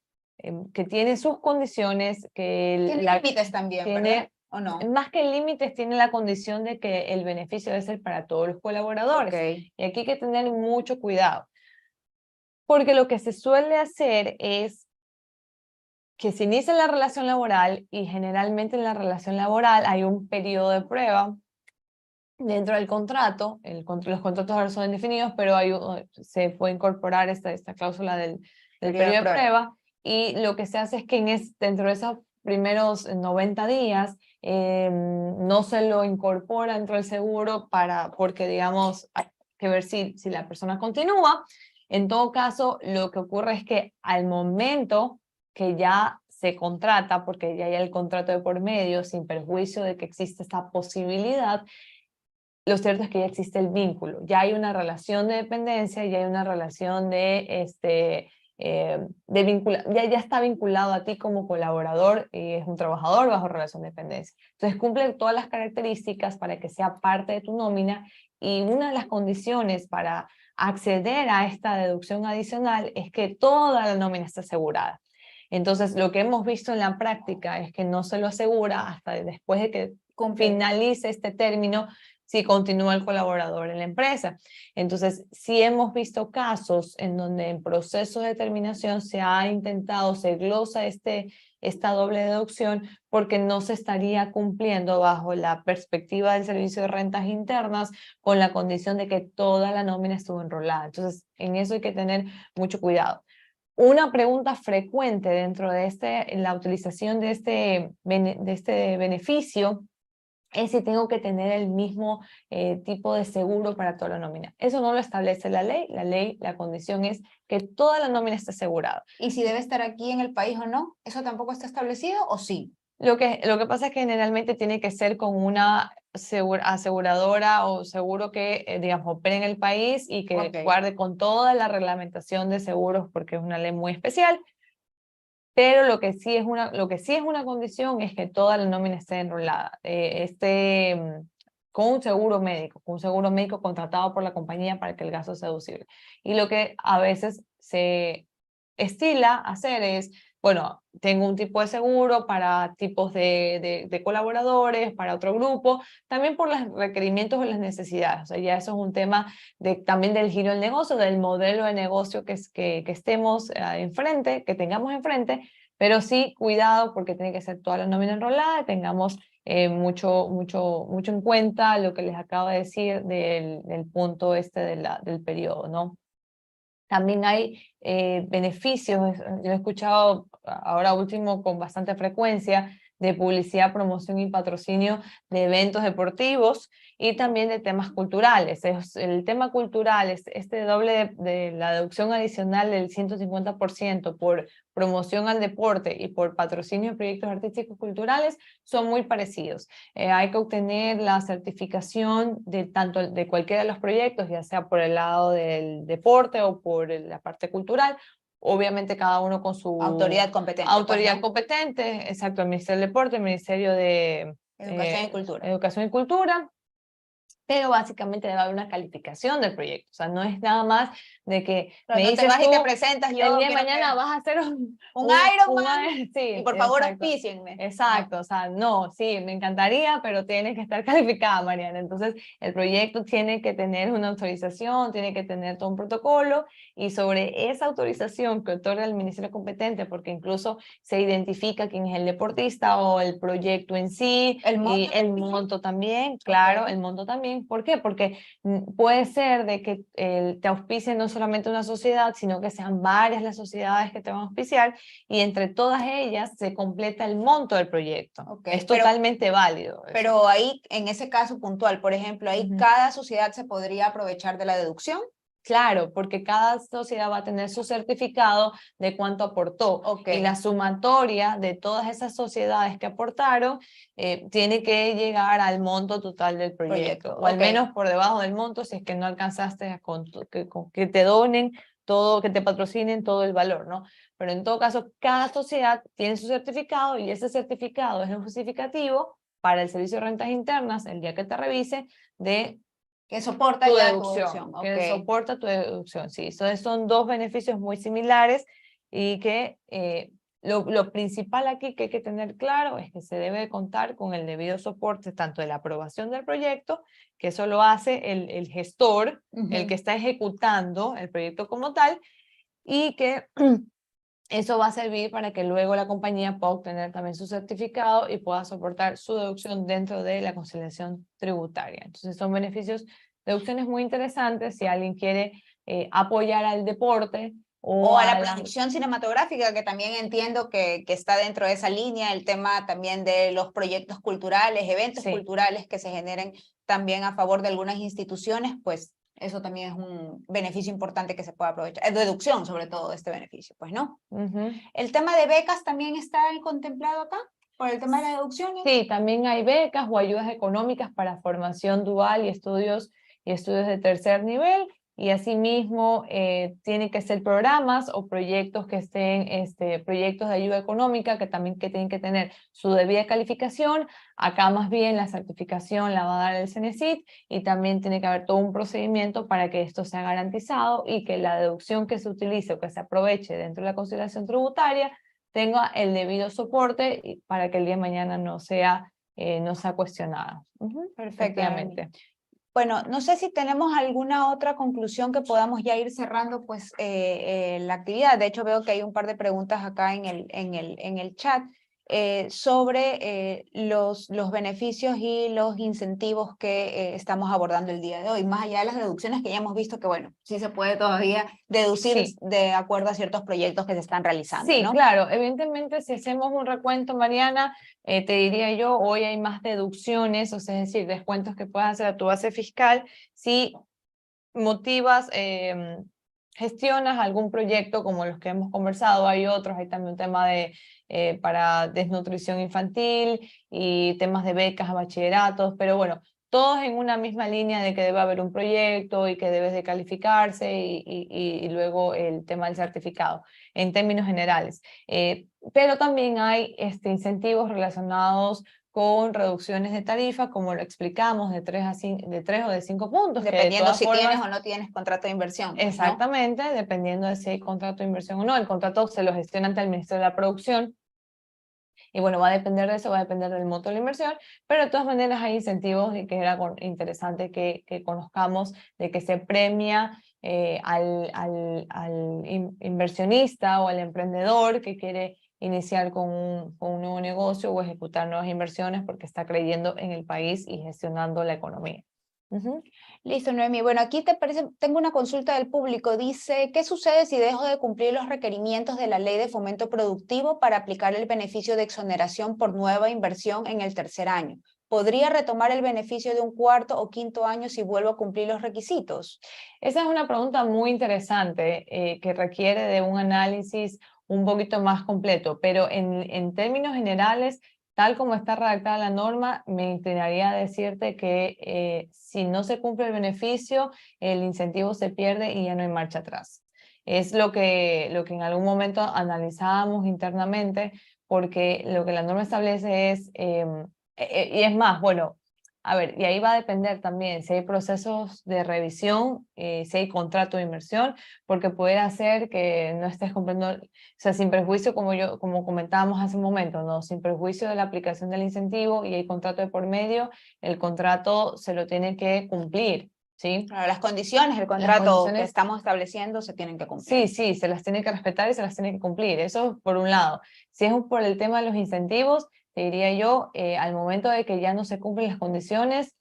Speaker 2: que tiene sus condiciones.
Speaker 1: Tiene límites también, ¿verdad? ¿O no?
Speaker 2: Más que límites, tiene la condición de que el beneficio debe ser para todos los colaboradores. Y aquí hay que tener mucho cuidado. Porque lo que se suele hacer es que se inicia la relación laboral, y generalmente en la relación laboral hay un periodo de prueba dentro del contrato. Los contratos ahora son indefinidos, pero se puede incorporar esta cláusula del periodo de prueba, y lo que se hace es que dentro de esos primeros 90 días no se lo incorpora dentro del seguro porque digamos hay que ver si la persona continúa. En todo caso, lo que ocurre es que al momento que ya se contrata, porque ya hay el contrato de por medio, sin perjuicio de que existe esta posibilidad, lo cierto es que ya existe el vínculo, ya hay una relación de dependencia, ya hay una relación ya está vinculado a ti como colaborador y es un trabajador bajo relación de dependencia. Entonces cumple todas las características para que sea parte de tu nómina, y una de las condiciones para acceder a esta deducción adicional es que toda la nómina esté asegurada. Entonces, lo que hemos visto en la práctica es que no se lo asegura hasta después de que finalice este término. si continúa el colaborador en la empresa. Entonces, sí hemos visto casos en donde en procesos de terminación se ha intentado, se glosa esta doble deducción porque no se estaría cumpliendo bajo la perspectiva del servicio de rentas internas con la condición de que toda la nómina estuvo enrolada. Entonces, en eso hay que tener mucho cuidado. Una pregunta frecuente dentro de la utilización de este beneficio es si tengo que tener el mismo tipo de seguro para toda la nómina. Eso no lo establece la ley. La condición es que toda la nómina esté asegurada.
Speaker 1: ¿Y si debe estar aquí en el país o no? ¿Eso tampoco está establecido o sí?
Speaker 2: Lo que pasa es que generalmente tiene que ser con una aseguradora o seguro que, digamos, opere en el país y que guarde con toda la reglamentación de seguros, porque es una ley muy especial. Pero lo que sí es una condición es que toda la nómina esté enrolada. Con un seguro médico contratado por la compañía para que el gasto sea deducible. Y lo que a veces se estila hacer es, bueno, tengo un tipo de seguro para tipos de colaboradores, para otro grupo, también por los requerimientos o las necesidades. O sea, ya eso es un tema también del giro del negocio, del modelo de negocio que estemos enfrente, que tengamos enfrente, pero sí cuidado porque tiene que ser toda la nómina enrolada, tengamos mucho en cuenta lo que les acabo de decir del punto del periodo, ¿no? También hay beneficios, yo he escuchado ahora último con bastante frecuencia de publicidad, promoción y patrocinio de eventos deportivos y también de temas culturales. El tema cultural, este doble de la deducción adicional del 150% por promoción al deporte y por patrocinio de proyectos artísticos culturales son muy parecidos. Hay que obtener la certificación de cualquiera de los proyectos, ya sea por el lado del deporte o por la parte cultural. Obviamente cada uno con su
Speaker 1: autoridad competente.
Speaker 2: Autoridad competente, exacto, el Ministerio del Deporte, el Ministerio de
Speaker 1: Educación y Cultura.
Speaker 2: Educación y Cultura. Pero básicamente debe haber una calificación del proyecto. O sea, no es nada más de que
Speaker 1: me
Speaker 2: dices
Speaker 1: te vas
Speaker 2: tú,
Speaker 1: y te presentas, yo
Speaker 2: el día de mañana vas a hacer un
Speaker 1: Ironman
Speaker 2: sí,
Speaker 1: y por favor
Speaker 2: exacto,
Speaker 1: auspícienme.
Speaker 2: Exacto, o sea, no, sí, me encantaría, pero tiene que estar calificada, Mariana. Entonces, el proyecto tiene que tener una autorización, tiene que tener todo un protocolo y sobre esa autorización que otorga el ministerio competente, porque incluso se identifica quién es el deportista o el proyecto en sí, y el monto también, claro, el monto también. ¿Por qué? Porque puede ser de que te auspicien no solamente una sociedad, sino que sean varias las sociedades que te van a auspiciar y entre todas ellas se completa el monto del proyecto. Es totalmente válido.
Speaker 1: Pero ahí, en ese caso puntual, por ejemplo, ahí cada sociedad se podría aprovechar de la deducción.
Speaker 2: Claro, porque cada sociedad va a tener su certificado de cuánto aportó. Y la sumatoria de todas esas sociedades que aportaron tiene que llegar al monto total del proyecto. O al menos por debajo del monto si es que no alcanzaste que te donen todo, que te patrocinen todo el valor, ¿no? Pero en todo caso, cada sociedad tiene su certificado y ese certificado es el justificativo para el servicio de rentas internas, el día que te revise, de
Speaker 1: que soporta
Speaker 2: tu
Speaker 1: ya
Speaker 2: deducción, que soporta tu deducción, sí. Entonces son dos beneficios muy similares y que lo principal aquí que hay que tener claro es que se debe contar con el debido soporte tanto de la aprobación del proyecto, que eso lo hace el gestor, el que está ejecutando el proyecto como tal, y que eso va a servir para que luego la compañía pueda obtener también su certificado y pueda soportar su deducción dentro de la conciliación tributaria. Entonces son beneficios, deducciones muy interesantes si alguien quiere apoyar al deporte
Speaker 1: o a la producción cinematográfica, que también entiendo que está dentro de esa línea, el tema también de los proyectos culturales, eventos culturales que se generen también a favor de algunas instituciones, pues eso también es un beneficio importante que se puede aprovechar, deducción sobre todo de este beneficio, pues no. El tema de becas también está contemplado acá, por el tema de la deducción.
Speaker 2: Sí, también hay becas o ayudas económicas para formación dual y estudios de tercer nivel, y asimismo tienen que ser programas o proyectos que estén, proyectos de ayuda económica que también tienen que tener su debida calificación. Acá más bien la certificación la va a dar el CENESID y también tiene que haber todo un procedimiento para que esto sea garantizado y que la deducción que se utilice o que se aproveche dentro de la conciliación tributaria tenga el debido soporte para que el día de mañana no sea cuestionada.
Speaker 1: Perfectamente. Bueno, no sé si tenemos alguna otra conclusión que podamos ya ir cerrando pues la actividad. De hecho, veo que hay un par de preguntas acá en el chat sobre los beneficios y los incentivos que estamos abordando el día de hoy, más allá de las deducciones que ya hemos visto que, bueno, sí se puede todavía deducir
Speaker 2: Sí.
Speaker 1: de acuerdo a ciertos proyectos que se están realizando,
Speaker 2: Sí,
Speaker 1: ¿no?
Speaker 2: claro, evidentemente si hacemos un recuento, Mariana, te diría yo, hoy hay más deducciones, o sea, es decir, descuentos que puedes hacer a tu base fiscal si motivas, gestionas algún proyecto como los que hemos conversado, hay otros, hay también un tema de para desnutrición infantil y temas de becas a bachilleratos, pero bueno, todos en una misma línea de que debe haber un proyecto y que debes de calificarse y luego el tema del certificado, en términos generales. Pero también hay incentivos relacionados con reducciones de tarifa, como lo explicamos, de 3 o de 5 puntos.
Speaker 1: Dependiendo
Speaker 2: Que de todas
Speaker 1: si tienes
Speaker 2: formas,
Speaker 1: o no tienes contrato de inversión, pues, ¿no?
Speaker 2: exactamente, dependiendo de si hay contrato de inversión o no. El contrato se lo gestiona ante el Ministerio de la Producción. Y bueno, va a depender de eso, va a depender del monto de la inversión, pero de todas maneras hay incentivos y que era interesante que conozcamos de que se premia al inversionista o al emprendedor que quiere iniciar con un nuevo negocio o ejecutar nuevas inversiones porque está creyendo en el país y gestionando la economía.
Speaker 1: Listo, Noemi. Bueno, aquí tengo una consulta del público. Dice, ¿qué sucede si dejo de cumplir los requerimientos de la Ley de Fomento Productivo para aplicar el beneficio de exoneración por nueva inversión en el tercer año? ¿Podría retomar el beneficio de un cuarto o quinto año si vuelvo a cumplir los requisitos?
Speaker 2: Esa es una pregunta muy interesante que requiere de un análisis un poquito más completo, pero en términos generales, tal como está redactada la norma, me inclinaría a decirte que si no se cumple el beneficio, el incentivo se pierde y ya no hay marcha atrás. Es lo que en algún momento analizábamos internamente, porque lo que la norma establece es, y es más, bueno, a ver, y ahí va a depender también si hay procesos de revisión, si hay contrato de inversión, porque puede hacer que no estés cumpliendo, o sea, sin perjuicio, como comentábamos hace un momento, ¿no? Sin perjuicio de la aplicación del incentivo y hay contrato de por medio, el contrato se lo tiene que cumplir, ¿sí?
Speaker 1: Claro, las condiciones del
Speaker 2: Las
Speaker 1: contrato que
Speaker 2: condiciones,
Speaker 1: estamos estableciendo se tienen que
Speaker 2: sí,
Speaker 1: cumplir.
Speaker 2: sí, se las tiene que respetar y se las tiene que cumplir, eso por un lado. Si es por el tema de los incentivos, te diría yo, al momento de que ya no se cumplen las condiciones,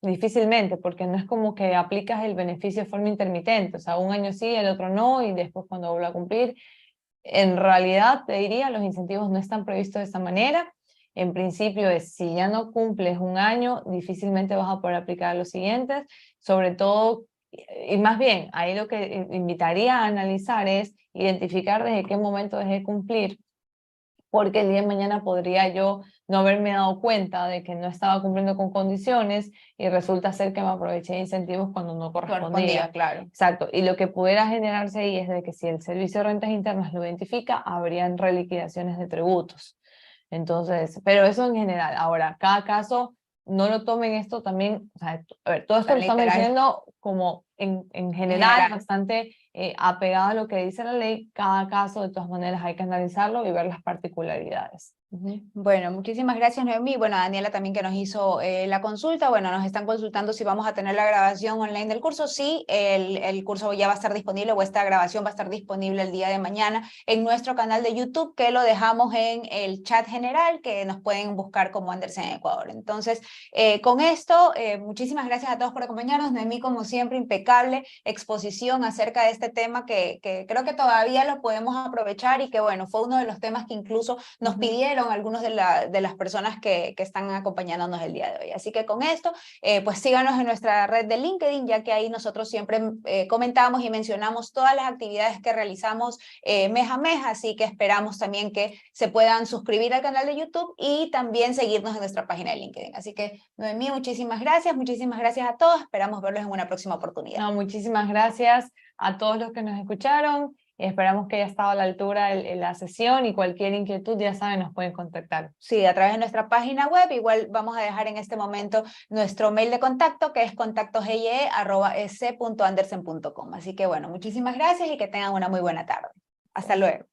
Speaker 2: difícilmente, porque no es como que aplicas el beneficio de forma intermitente, o sea, un año sí, el otro no, y después cuando vuelva a cumplir, en realidad te diría, los incentivos no están previstos de esa manera. En principio es, si ya no cumples un año, difícilmente vas a poder aplicar los siguientes, sobre todo, y más bien, ahí lo que invitaría a analizar es identificar desde qué momento dejé de cumplir, porque el día de mañana podría yo no haberme dado cuenta de que no estaba cumpliendo con condiciones y resulta ser que me aproveché de incentivos cuando no correspondía.
Speaker 1: Claro.
Speaker 2: Exacto, y lo que pudiera generarse ahí es de que si el Servicio de Rentas Internas lo identifica, habrían reliquidaciones de tributos. Entonces, pero eso en general. Ahora, cada caso, no lo tomen esto también, o sea, a ver, todo esto
Speaker 1: Tan
Speaker 2: lo estamos
Speaker 1: literal,
Speaker 2: diciendo como en
Speaker 1: en
Speaker 2: general,
Speaker 1: general.
Speaker 2: bastante apegado a lo que dice la ley. Cada caso, de todas maneras, hay que analizarlo y ver las particularidades.
Speaker 1: Bueno, muchísimas gracias, Noemí. Bueno, Daniela también que nos hizo la consulta. Bueno, nos están consultando si vamos a tener la grabación online del curso. Sí, el curso ya va a estar disponible o esta grabación va a estar disponible el día de mañana en nuestro canal de YouTube, que lo dejamos en el chat general, que nos pueden buscar como Andersen Ecuador. Entonces, con esto, muchísimas gracias a todos por acompañarnos. Noemí, como siempre, impecable exposición acerca de este tema que creo que todavía lo podemos aprovechar y que, bueno, fue uno de los temas que incluso nos pidieron algunos de las personas que están acompañándonos el día de hoy. Así que con esto, pues síganos en nuestra red de LinkedIn, ya que ahí nosotros siempre comentamos y mencionamos todas las actividades que realizamos mes a mes, así que esperamos también que se puedan suscribir al canal de YouTube y también seguirnos en nuestra página de LinkedIn. Así que, Noemí, muchísimas gracias a todos, esperamos verlos en una próxima oportunidad.
Speaker 2: No, muchísimas gracias a todos los que nos escucharon. Esperamos que haya estado a la altura la sesión y cualquier inquietud, ya saben, nos pueden contactar.
Speaker 1: Sí, a través de nuestra página web. Igual vamos a dejar en este momento nuestro mail de contacto, que es contactosye@ec.andersen.com. Así que bueno, muchísimas gracias y que tengan una muy buena tarde. Hasta luego.